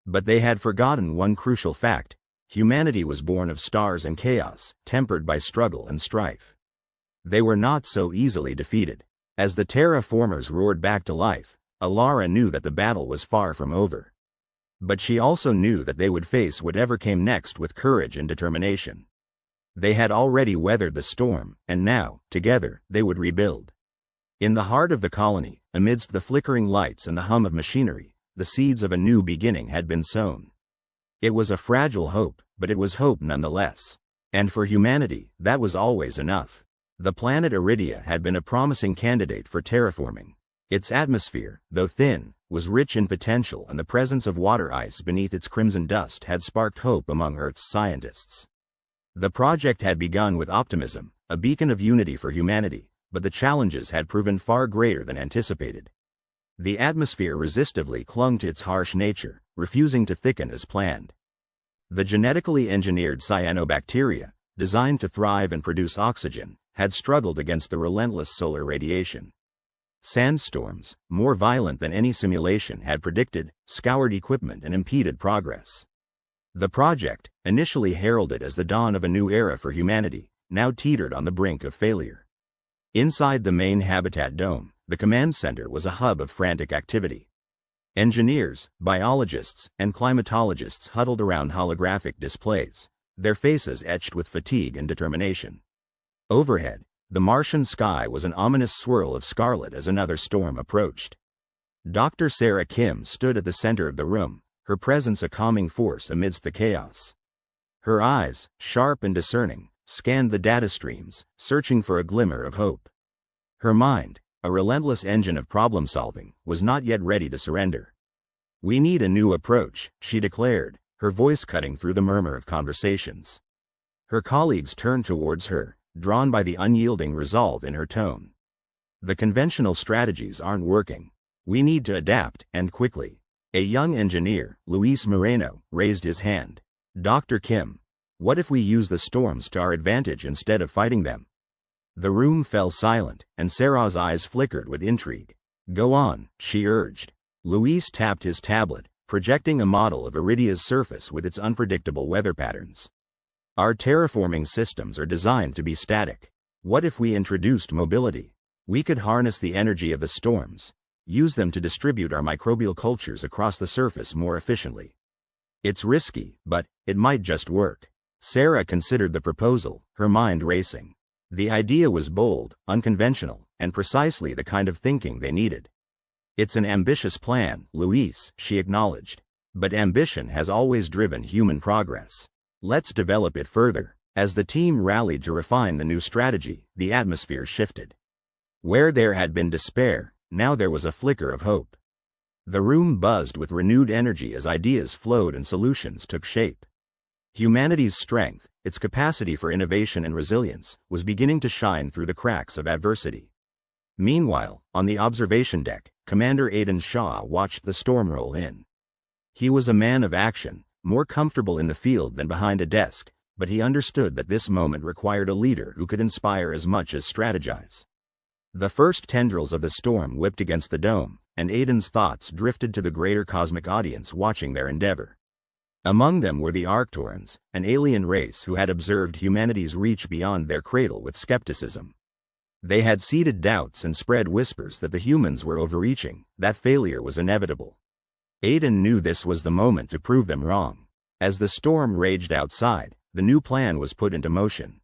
But they had forgotten one crucial fact: humanity was born of stars and chaos, tempered by struggle and strife. They were not so easily defeated. As the terraformers roared back to life, Alara knew that the battle was far from over. But she also knew that they would face whatever came next with courage and determination. They had already weathered the storm, and now, together, they would rebuild. In the heart of the colony, amidst the flickering lights and the hum of machinery, the seeds of a new beginning had been sown. It was a fragile hope, but it was hope nonetheless. And for humanity, that was always enough. The planet Iridia had been a promising candidate for terraforming. Its atmosphere, though thin, was rich in potential, and the presence of water ice beneath its crimson dust had sparked hope among Earth's scientists. The project had begun with optimism, a beacon of unity for humanity, but the challenges had proven far greater than anticipated. The atmosphere resistively clung to its harsh nature, refusing to thicken as planned. The genetically engineered cyanobacteria, designed to thrive and produce oxygen, had struggled against the relentless solar radiation. Sandstorms, more violent than any simulation had predicted, scoured equipment and impeded progress. The project, initially heralded as the dawn of a new era for humanity, now teetered on the brink of failure. Inside the main habitat dome, the command center was a hub of frantic activity. Engineers, biologists, and climatologists huddled around holographic displays, their faces etched with fatigue and determination. Overhead, the Martian sky was an ominous swirl of scarlet as another storm approached. Dr. Sarah Kim stood at the center of the room, her presence a calming force amidst the chaos. Her eyes, sharp and discerning, scanned the data streams, searching for a glimmer of hope. Her mind, a relentless engine of problem-solving, was not yet ready to surrender. "We need a new approach," she declared, her voice cutting through the murmur of conversations. Her colleagues turned towards her, drawn by the unyielding resolve in her tone. "The conventional strategies aren't working. We need to adapt, and quickly." A young engineer, Luis Moreno, raised his hand. "Dr. Kim, what if we use the storms to our advantage instead of fighting them?" The room fell silent, and Sarah's eyes flickered with intrigue. "Go on," she urged. Luis tapped his tablet, projecting a model of Iridia's surface with its unpredictable weather patterns. "Our terraforming systems are designed to be static. What if we introduced mobility? We could harness the energy of the storms, use them to distribute our microbial cultures across the surface more efficiently. It's risky, but it might just work." Sarah considered the proposal, her mind racing. The idea was bold, unconventional, and precisely the kind of thinking they needed. "It's an ambitious plan, Luis," she acknowledged. "But ambition has always driven human progress. Let's develop it further." As the team rallied to refine the new strategy, the atmosphere shifted. Where there had been despair, now there was a flicker of hope. The room buzzed with renewed energy as ideas flowed and solutions took shape. Humanity's strength, its capacity for innovation and resilience, was beginning to shine through the cracks of adversity. Meanwhile, on the observation deck, Commander Aidan Shaw watched the storm roll in. He was a man of action, more comfortable in the field than behind a desk, but he understood that this moment required a leader who could inspire as much as strategize. The first tendrils of the storm whipped against the dome, and Aidan's thoughts drifted to the greater cosmic audience watching their endeavor. Among them were the Arcturans, an alien race who had observed humanity's reach beyond their cradle with skepticism. They had seeded doubts and spread whispers that the humans were overreaching, that failure was inevitable. Aidan knew this was the moment to prove them wrong. As the storm raged outside, the new plan was put into motion.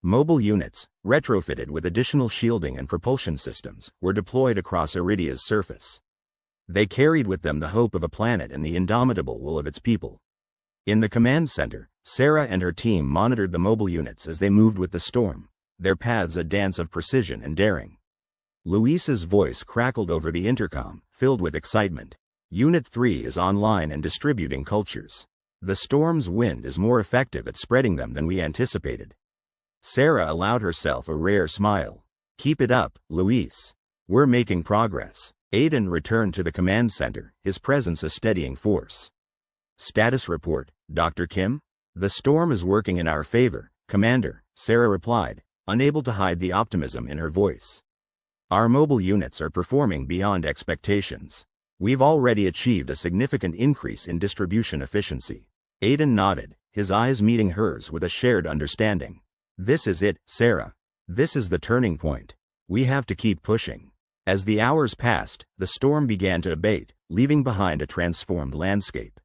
Mobile units, retrofitted with additional shielding and propulsion systems, were deployed across Iridia's surface. They carried with them the hope of a planet and the indomitable will of its people. In the command center, Sarah and her team monitored the mobile units as they moved with the storm, their paths a dance of precision and daring. Luis's voice crackled over the intercom, filled with excitement. Unit 3 is online and distributing cultures. The storm's wind is more effective at spreading them than we anticipated. Sarah allowed herself a rare smile. Keep it up, Luis. We're making progress. Aidan returned to the command center, his presence a steadying force. Status report, Dr. Kim? The storm is working in our favor, Commander, Sarah replied, unable to hide the optimism in her voice. Our mobile units are performing beyond expectations. We've already achieved a significant increase in distribution efficiency. Aidan nodded, his eyes meeting hers with a shared understanding. This is it, Sarah. This is the turning point. We have to keep pushing. As the hours passed, the storm began to abate, leaving behind a transformed landscape.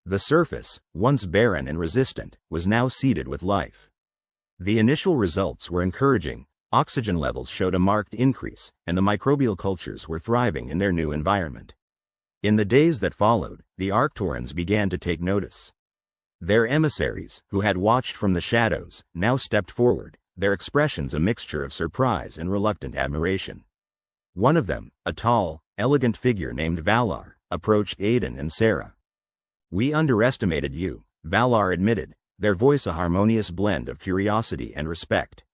The surface, once barren and resistant, was now seeded with life. The initial results were encouraging. Oxygen levels showed a marked increase, and the microbial cultures were thriving in their new environment. In the days that followed, the Arcturans began to take notice. Their emissaries, who had watched from the shadows, now stepped forward, their expressions a mixture of surprise and reluctant admiration. One of them, a tall, elegant figure named Valar, approached Aidan and Sarah. We underestimated you, Valar admitted, their voice a harmonious blend of curiosity and respect.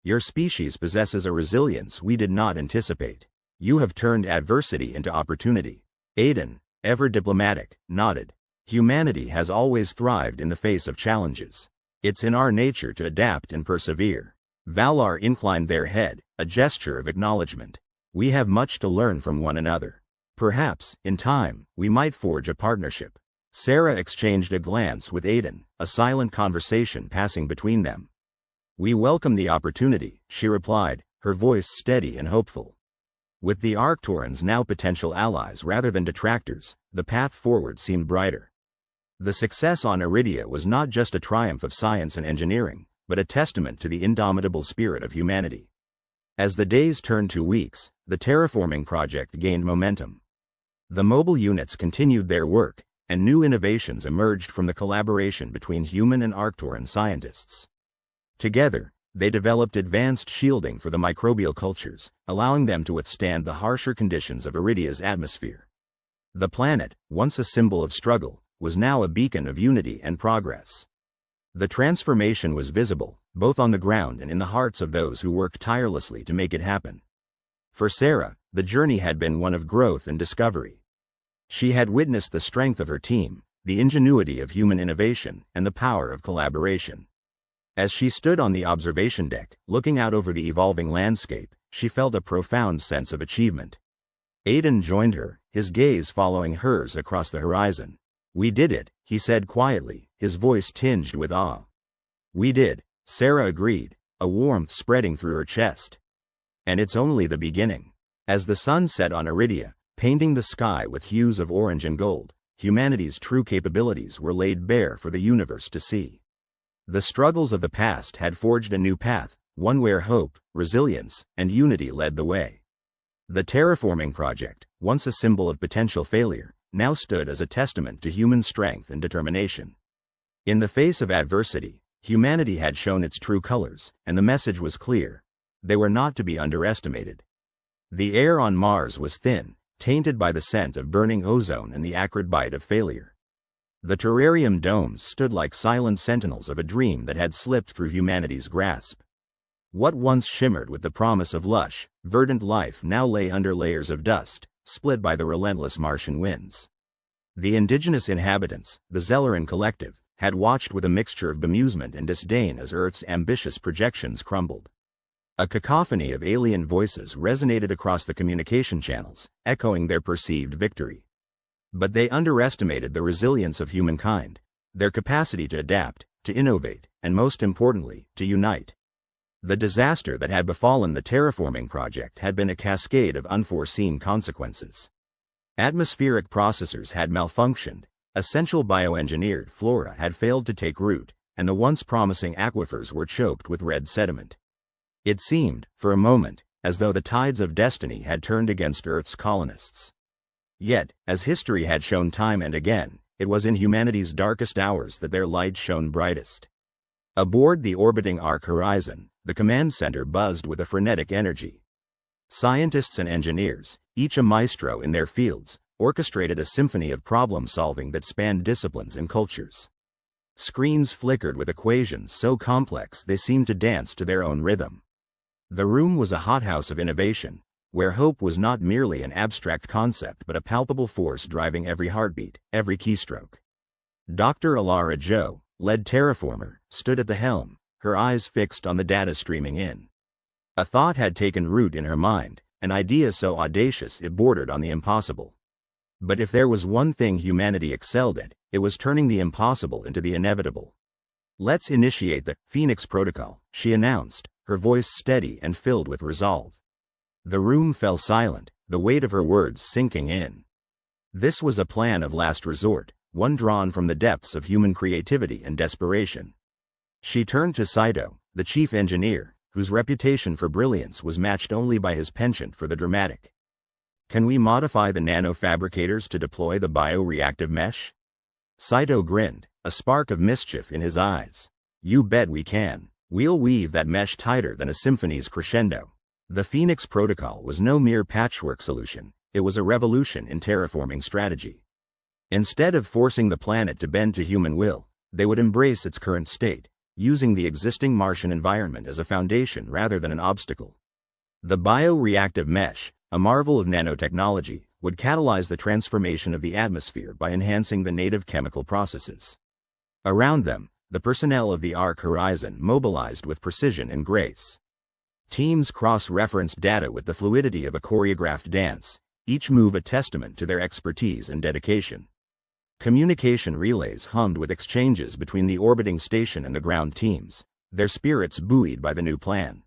Your species possesses a resilience we did not anticipate. You have turned adversity into opportunity. Aidan, ever diplomatic, nodded. Humanity has always thrived in the face of challenges. It's in our nature to adapt and persevere. Valar inclined their head, a gesture of acknowledgement. We have much to learn from one another. Perhaps, in time, we might forge a partnership. Sarah exchanged a glance with Aidan, a silent conversation passing between them. We welcome the opportunity, she replied, her voice steady and hopeful. With the Arcturans now potential allies rather than detractors, the path forward seemed brighter. The success on Iridia was not just a triumph of science and engineering, but a testament to the indomitable spirit of humanity. As the days turned to weeks, the terraforming project gained momentum. The mobile units continued their work, and new innovations emerged from the collaboration between human and Arcturan scientists. Together, they developed advanced shielding for the microbial cultures, allowing them to withstand the harsher conditions of Iridia's atmosphere. The planet, once a symbol of struggle, was now a beacon of unity and progress. The transformation was visible, both on the ground and in the hearts of those who worked tirelessly to make it happen. For Sarah, the journey had been one of growth and discovery. She had witnessed the strength of her team, the ingenuity of human innovation, and the power of collaboration. As she stood on the observation deck, looking out over the evolving landscape, she felt a profound sense of achievement. Aidan joined her, his gaze following hers across the horizon. We did it, he said quietly, his voice tinged with awe. We did, Sarah agreed, a warmth spreading through her chest. And it's only the beginning. As the sun set on Iridia, painting the sky with hues of orange and gold, humanity's true capabilities were laid bare for the universe to see. The struggles of the past had forged a new path, one where hope, resilience, and unity led the way. The terraforming project, once a symbol of potential failure, now stood as a testament to human strength and determination. In the face of adversity, humanity had shown its true colors, and the message was clear. They were not to be underestimated. The air on Mars was thin, tainted by the scent of burning ozone and the acrid bite of failure. The terrarium domes stood like silent sentinels of a dream that had slipped through humanity's grasp. What once shimmered with the promise of lush, verdant life now lay under layers of dust, split by the relentless Martian winds. The indigenous inhabitants, the Zelleran collective, had watched with a mixture of bemusement and disdain as Earth's ambitious projections crumbled. A cacophony of alien voices resonated across the communication channels, echoing their perceived victory. But they underestimated the resilience of humankind, their capacity to adapt, to innovate, and most importantly, to unite. The disaster that had befallen the terraforming project had been a cascade of unforeseen consequences. Atmospheric processors had malfunctioned, essential bioengineered flora had failed to take root, and the once promising aquifers were choked with red sediment. It seemed, for a moment, as though the tides of destiny had turned against Earth's colonists. Yet, as history had shown time and again, it was in humanity's darkest hours that their light shone brightest. Aboard the orbiting arc horizon, the command center buzzed with a frenetic energy. Scientists and engineers, each a maestro in their fields, orchestrated a symphony of problem-solving that spanned disciplines and cultures. Screens flickered with equations so complex they seemed to dance to their own rhythm. The room was a hothouse of innovation, where hope was not merely an abstract concept but a palpable force driving every heartbeat, every keystroke. Dr. Alara Jo, lead terraformer, stood at the helm, her eyes fixed on the data streaming in. A thought had taken root in her mind, an idea so audacious it bordered on the impossible. But if there was one thing humanity excelled at, it was turning the impossible into the inevitable. "Let's initiate the Phoenix Protocol," she announced, her voice steady and filled with resolve. The room fell silent, the weight of her words sinking in. This was a plan of last resort, one drawn from the depths of human creativity and desperation. She turned to Saito, the chief engineer, whose reputation for brilliance was matched only by his penchant for the dramatic. "Can we modify the nanofabricators to deploy the bioreactive mesh?" Saito grinned, a spark of mischief in his eyes. "You bet we can. We'll weave that mesh tighter than a symphony's crescendo." The Phoenix Protocol was no mere patchwork solution, it was a revolution in terraforming strategy. Instead of forcing the planet to bend to human will, they would embrace its current state, using the existing Martian environment as a foundation rather than an obstacle. The bioreactive mesh, a marvel of nanotechnology, would catalyze the transformation of the atmosphere by enhancing the native chemical processes. Around them, the personnel of the arc horizon mobilized with precision and grace. Teams cross-referenced data with the fluidity of a choreographed dance, each move a testament to their expertise and dedication. Communication relays hummed with exchanges between the orbiting station and the ground teams, their spirits buoyed by the new plan.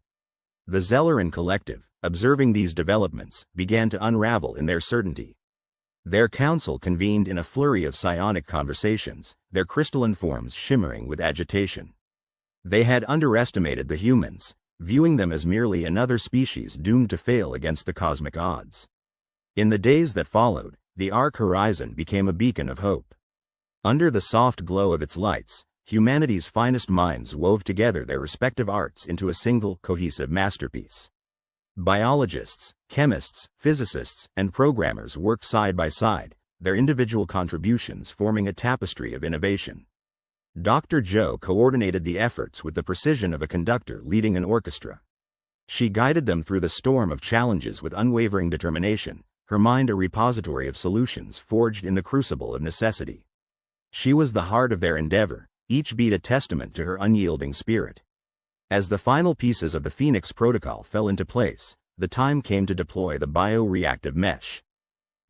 The Zelleran collective, observing these developments, began to unravel in their certainty. Their council convened in a flurry of psionic conversations, their crystalline forms shimmering with agitation. They had underestimated the humans, viewing them as merely another species doomed to fail against the cosmic odds. In the days that followed, the arc horizon became a beacon of hope. Under the soft glow of its lights, humanity's finest minds wove together their respective arts into a single, cohesive masterpiece. Biologists, chemists, physicists, and programmers worked side by side, their individual contributions forming a tapestry of innovation. Dr. Jo coordinated the efforts with the precision of a conductor leading an orchestra. She guided them through the storm of challenges with unwavering determination, her mind a repository of solutions forged in the crucible of necessity. She was the heart of their endeavor, each beat a testament to her unyielding spirit. As the final pieces of the Phoenix Protocol fell into place, the time came to deploy the bioreactive mesh.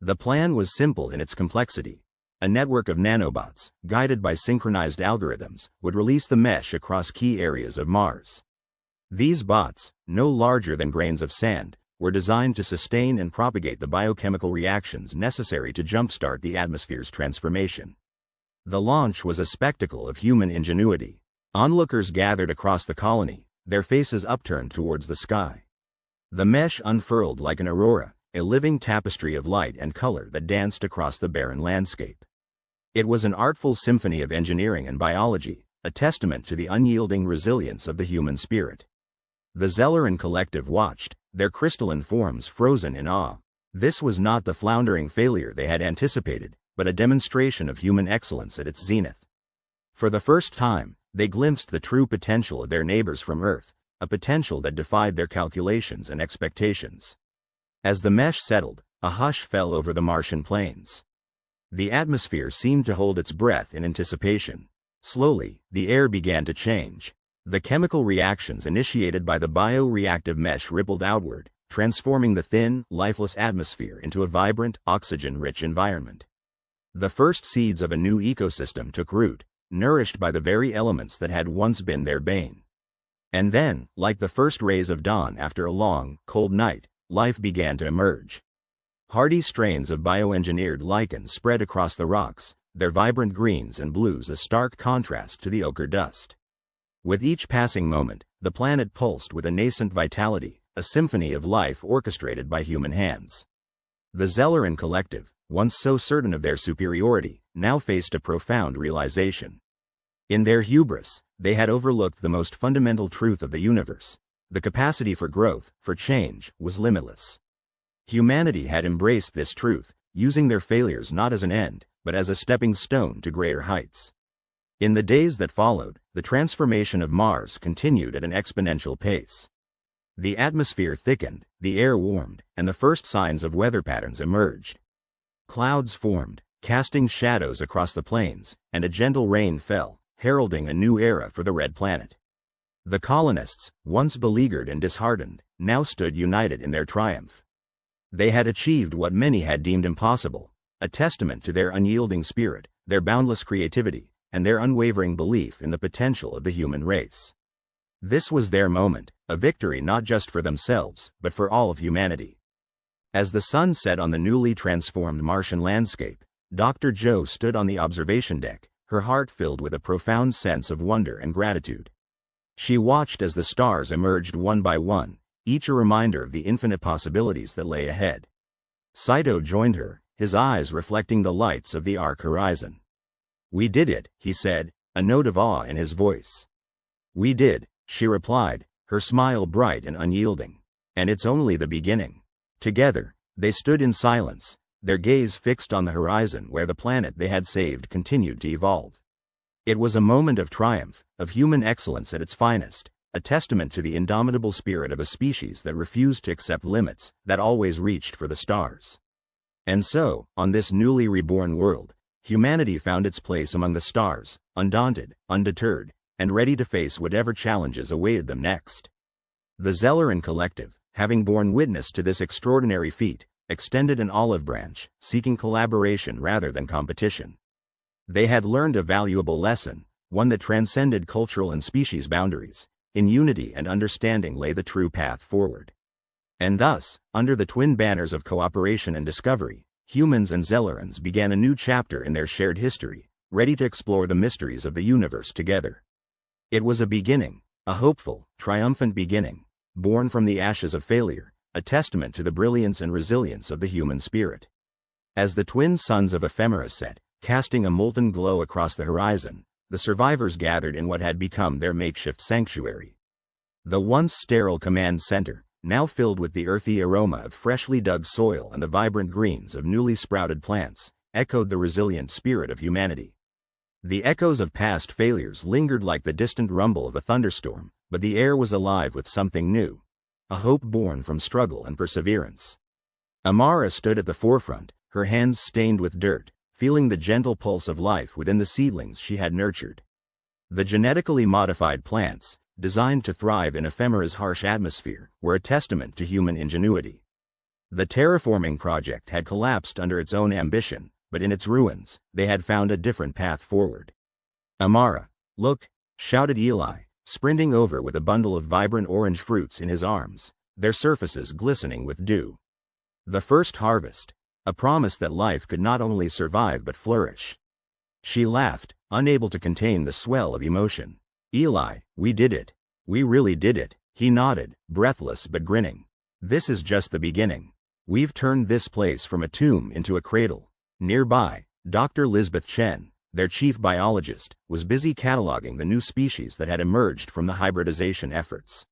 The plan was simple in its complexity. A network of nanobots, guided by synchronized algorithms, would release the mesh across key areas of Mars. These bots, no larger than grains of sand, were designed to sustain and propagate the biochemical reactions necessary to jumpstart the atmosphere's transformation. The launch was a spectacle of human ingenuity. Onlookers gathered across the colony, their faces upturned towards the sky. The mesh unfurled like an aurora, a living tapestry of light and color that danced across the barren landscape. It was an artful symphony of engineering and biology, a testament to the unyielding resilience of the human spirit. The Zelleran collective watched, their crystalline forms frozen in awe. This was not the floundering failure they had anticipated, but a demonstration of human excellence at its zenith. For the first time, they glimpsed the true potential of their neighbors from Earth, a potential that defied their calculations and expectations. As the mesh settled, a hush fell over the Martian plains. The atmosphere seemed to hold its breath in anticipation. Slowly, the air began to change. The chemical reactions initiated by the bioreactive mesh rippled outward, transforming the thin, lifeless atmosphere into a vibrant, oxygen-rich environment. The first seeds of a new ecosystem took root, nourished by the very elements that had once been their bane. And then, like the first rays of dawn after a long, cold night, life began to emerge. Hardy strains of bioengineered lichen spread across the rocks, their vibrant greens and blues a stark contrast to the ochre dust. With each passing moment, the planet pulsed with a nascent vitality, a symphony of life orchestrated by human hands. The Zelleran collective, once so certain of their superiority, now faced a profound realization. In their hubris, they had overlooked the most fundamental truth of the universe. The capacity for growth, for change, was limitless. Humanity had embraced this truth, using their failures not as an end, but as a stepping stone to greater heights. In the days that followed, the transformation of Mars continued at an exponential pace. The atmosphere thickened, the air warmed, and the first signs of weather patterns emerged. Clouds formed, casting shadows across the plains, and a gentle rain fell, heralding a new era for the Red Planet. The colonists, once beleaguered and disheartened, now stood united in their triumph. They had achieved what many had deemed impossible, a testament to their unyielding spirit, their boundless creativity, and their unwavering belief in the potential of the human race. This was their moment, a victory not just for themselves, but for all of humanity. As the sun set on the newly transformed Martian landscape, Dr. Joe stood on the observation deck, her heart filled with a profound sense of wonder and gratitude. She watched as the stars emerged one by one, each a reminder of the infinite possibilities that lay ahead. Saito joined her, his eyes reflecting the lights of the arc horizon. "We did it," he said, a note of awe in his voice. "We did," she replied, her smile bright and unyielding. "And it's only the beginning." Together, they stood in silence, their gaze fixed on the horizon where the planet they had saved continued to evolve. It was a moment of triumph, of human excellence at its finest, a testament to the indomitable spirit of a species that refused to accept limits, that always reached for the stars. And so, on this newly reborn world, humanity found its place among the stars, undaunted, undeterred, and ready to face whatever challenges awaited them next. The Zelleran collective, having borne witness to this extraordinary feat, extended an olive branch, seeking collaboration rather than competition. They had learned a valuable lesson, one that transcended cultural and species boundaries. In unity and understanding lay the true path forward. And thus, under the twin banners of cooperation and discovery, humans and Zellerans began a new chapter in their shared history, ready to explore the mysteries of the universe together. It was a beginning, a hopeful, triumphant beginning, born from the ashes of failure, a testament to the brilliance and resilience of the human spirit. As the twin suns of ephemera set, casting a molten glow across the horizon, the survivors gathered in what had become their makeshift sanctuary. The once sterile command center, now filled with the earthy aroma of freshly dug soil and the vibrant greens of newly sprouted plants, echoed the resilient spirit of humanity. The echoes of past failures lingered like the distant rumble of a thunderstorm, but the air was alive with something new, a hope born from struggle and perseverance. Amara stood at the forefront, her hands stained with dirt, feeling the gentle pulse of life within the seedlings she had nurtured. The genetically modified plants, designed to thrive in ephemera's harsh atmosphere, were a testament to human ingenuity. The terraforming project had collapsed under its own ambition, but in its ruins, they had found a different path forward. "Amara, look," shouted Eli, sprinting over with a bundle of vibrant orange fruits in his arms, their surfaces glistening with dew. The first harvest, a promise that life could not only survive but flourish. She laughed, unable to contain the swell of emotion. "Eli, we did it. We really did it," he nodded, breathless but grinning. "This is just the beginning. We've turned this place from a tomb into a cradle." Nearby, Dr. Lisbeth Chen, their chief biologist, was busy cataloging the new species that had emerged from the hybridization efforts.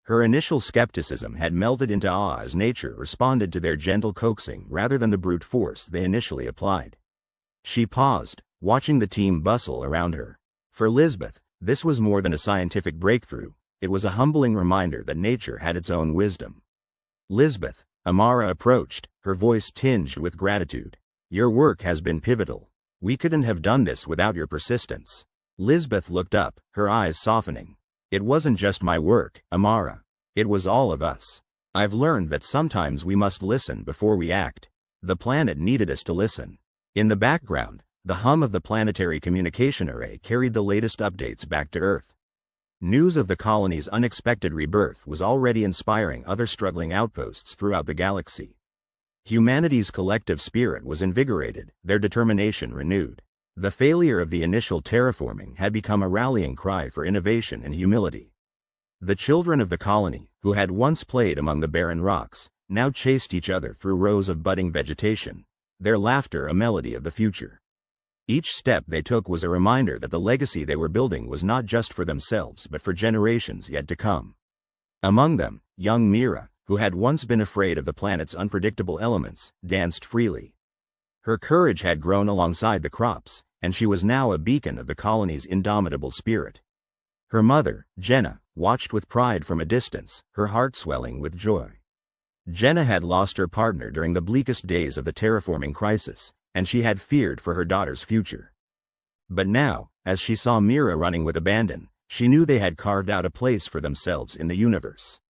Her initial skepticism had melted into awe as nature responded to their gentle coaxing rather than the brute force they initially applied. She paused, watching the team bustle around her. For Lisbeth, this was more than a scientific breakthrough, it was a humbling reminder that nature had its own wisdom. Lisbeth, Amara approached, her voice tinged with gratitude. Your work has been pivotal. We couldn't have done this without your persistence. Lisbeth looked up, her eyes softening. It wasn't just my work, Amara. It was all of us. I've learned that sometimes we must listen before we act. The planet needed us to listen. In the background, the hum of the planetary communication array carried the latest updates back to Earth. News of the colony's unexpected rebirth was already inspiring other struggling outposts throughout the galaxy. Humanity's collective spirit was invigorated, their determination renewed. The failure of the initial terraforming had become a rallying cry for innovation and humility. The children of the colony, who had once played among the barren rocks, now chased each other through rows of budding vegetation, their laughter a melody of the future. Each step they took was a reminder that the legacy they were building was not just for themselves but for generations yet to come. Among them, young Mira, who had once been afraid of the planet's unpredictable elements, danced freely. Her courage had grown alongside the crops, and she was now a beacon of the colony's indomitable spirit. Her mother, Jenna, watched with pride from a distance, her heart swelling with joy. Jenna had lost her partner during the bleakest days of the terraforming crisis, and she had feared for her daughter's future. But now, as she saw Mira running with abandon, she knew they had carved out a place for themselves in the universe.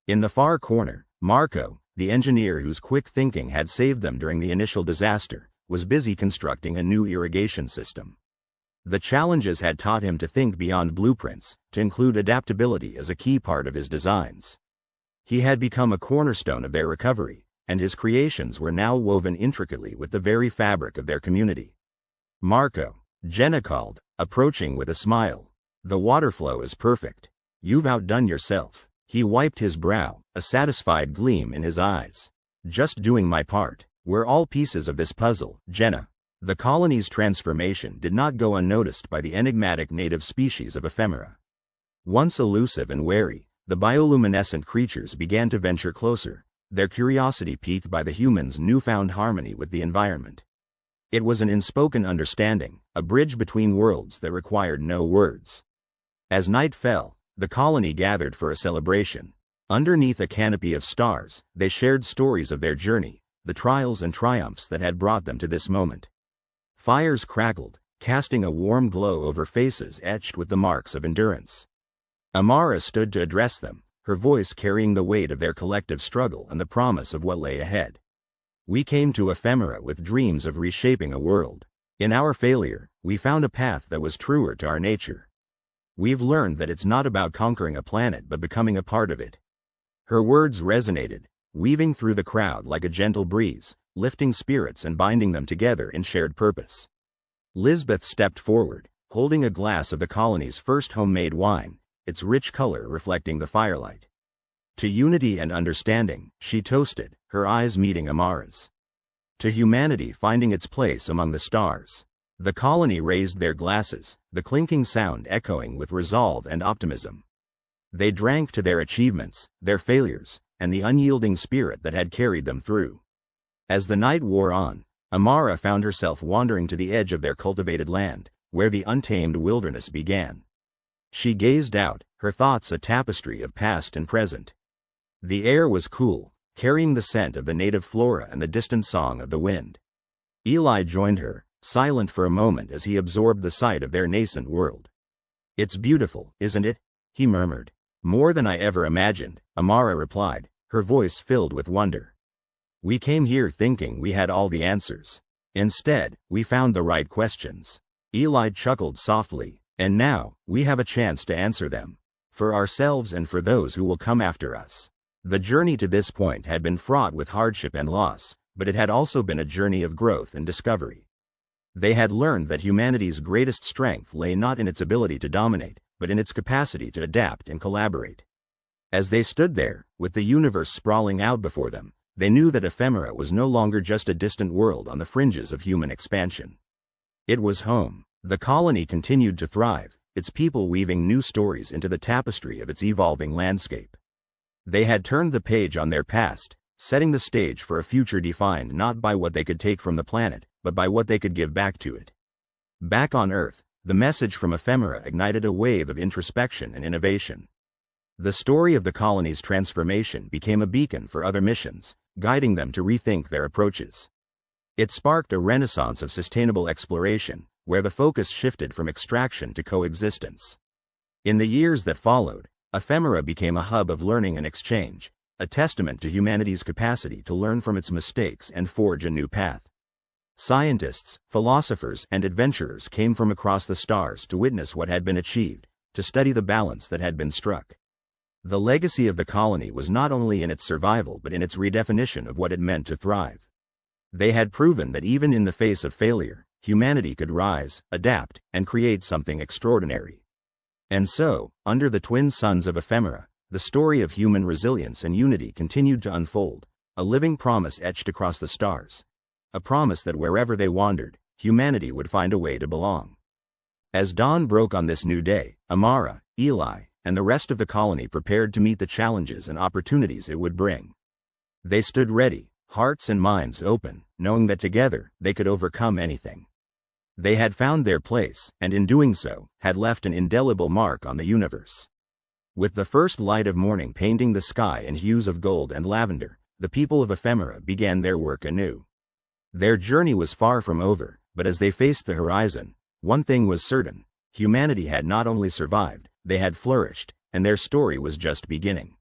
In the far corner, Marco, the engineer whose quick thinking had saved them during the initial disaster, was busy constructing a new irrigation system. The challenges had taught him to think beyond blueprints, to include adaptability as a key part of his designs. He had become a cornerstone of their recovery, and his creations were now woven intricately with the very fabric of their community. Marco, Jenna called, approaching with a smile. The water flow is perfect. You've outdone yourself. He wiped his brow, a satisfied gleam in his eyes. Just doing my part. We're all pieces of this puzzle, Jenna. The colony's transformation did not go unnoticed by the enigmatic native species of ephemera. Once elusive and wary, the bioluminescent creatures began to venture closer, their curiosity piqued by the humans' newfound harmony with the environment. It was an unspoken understanding, a bridge between worlds that required no words. As night fell, the colony gathered for a celebration. Underneath a canopy of stars, they shared stories of their journey, the trials and triumphs that had brought them to this moment. Fires crackled, casting a warm glow over faces etched with the marks of endurance. Amara stood to address them, her voice carrying the weight of their collective struggle and the promise of what lay ahead. We came to ephemera with dreams of reshaping a world. In our failure, we found a path that was truer to our nature. We've learned that it's not about conquering a planet but becoming a part of it. Her words resonated, weaving through the crowd like a gentle breeze, lifting spirits and binding them together in shared purpose. Lisbeth stepped forward, holding a glass of the colony's first homemade wine, its rich color reflecting the firelight. To unity and understanding, she toasted, her eyes meeting Amara's. To humanity finding its place among the stars. The colony raised their glasses, the clinking sound echoing with resolve and optimism. They drank to their achievements, their failures, and the unyielding spirit that had carried them through. As the night wore on, Amara found herself wandering to the edge of their cultivated land, where the untamed wilderness began. She gazed out, her thoughts a tapestry of past and present. The air was cool, carrying the scent of the native flora and the distant song of the wind. Eli joined her, silent for a moment as he absorbed the sight of their nascent world. "It's beautiful, isn't it?" he murmured. "More than I ever imagined," Amara replied, her voice filled with wonder. "We came here thinking we had all the answers. Instead, we found the right questions." Eli chuckled softly. "And now, we have a chance to answer them. For ourselves and for those who will come after us." The journey to this point had been fraught with hardship and loss, but it had also been a journey of growth and discovery. They had learned that humanity's greatest strength lay not in its ability to dominate, but in its capacity to adapt and collaborate. As they stood there, with the universe sprawling out before them, they knew that ephemera was no longer just a distant world on the fringes of human expansion. It was home. The colony continued to thrive, its people weaving new stories into the tapestry of its evolving landscape. They had turned the page on their past, setting the stage for a future defined not by what they could take from the planet, but by what they could give back to it. Back on Earth, the message from Ephemera ignited a wave of introspection and innovation. The story of the colony's transformation became a beacon for other missions, guiding them to rethink their approaches. It sparked a renaissance of sustainable exploration, where the focus shifted from extraction to coexistence. In the years that followed, Ephemera became a hub of learning and exchange, a testament to humanity's capacity to learn from its mistakes and forge a new path. Scientists, philosophers, and adventurers came from across the stars to witness what had been achieved, to study the balance that had been struck. The legacy of the colony was not only in its survival but in its redefinition of what it meant to thrive. They had proven that even in the face of failure, humanity could rise, adapt, and create something extraordinary. And so, under the twin suns of Ephemera, the story of human resilience and unity continued to unfold, a living promise etched across the stars. A promise that wherever they wandered, humanity would find a way to belong. As dawn broke on this new day, Amara, Eli, and the rest of the colony prepared to meet the challenges and opportunities it would bring. They stood ready, hearts and minds open, knowing that together they could overcome anything. They had found their place, and in doing so, had left an indelible mark on the universe. With the first light of morning painting the sky in hues of gold and lavender, the people of Ephemera began their work anew. Their journey was far from over, but as they faced the horizon, one thing was certain: humanity had not only survived, they had flourished, and their story was just beginning.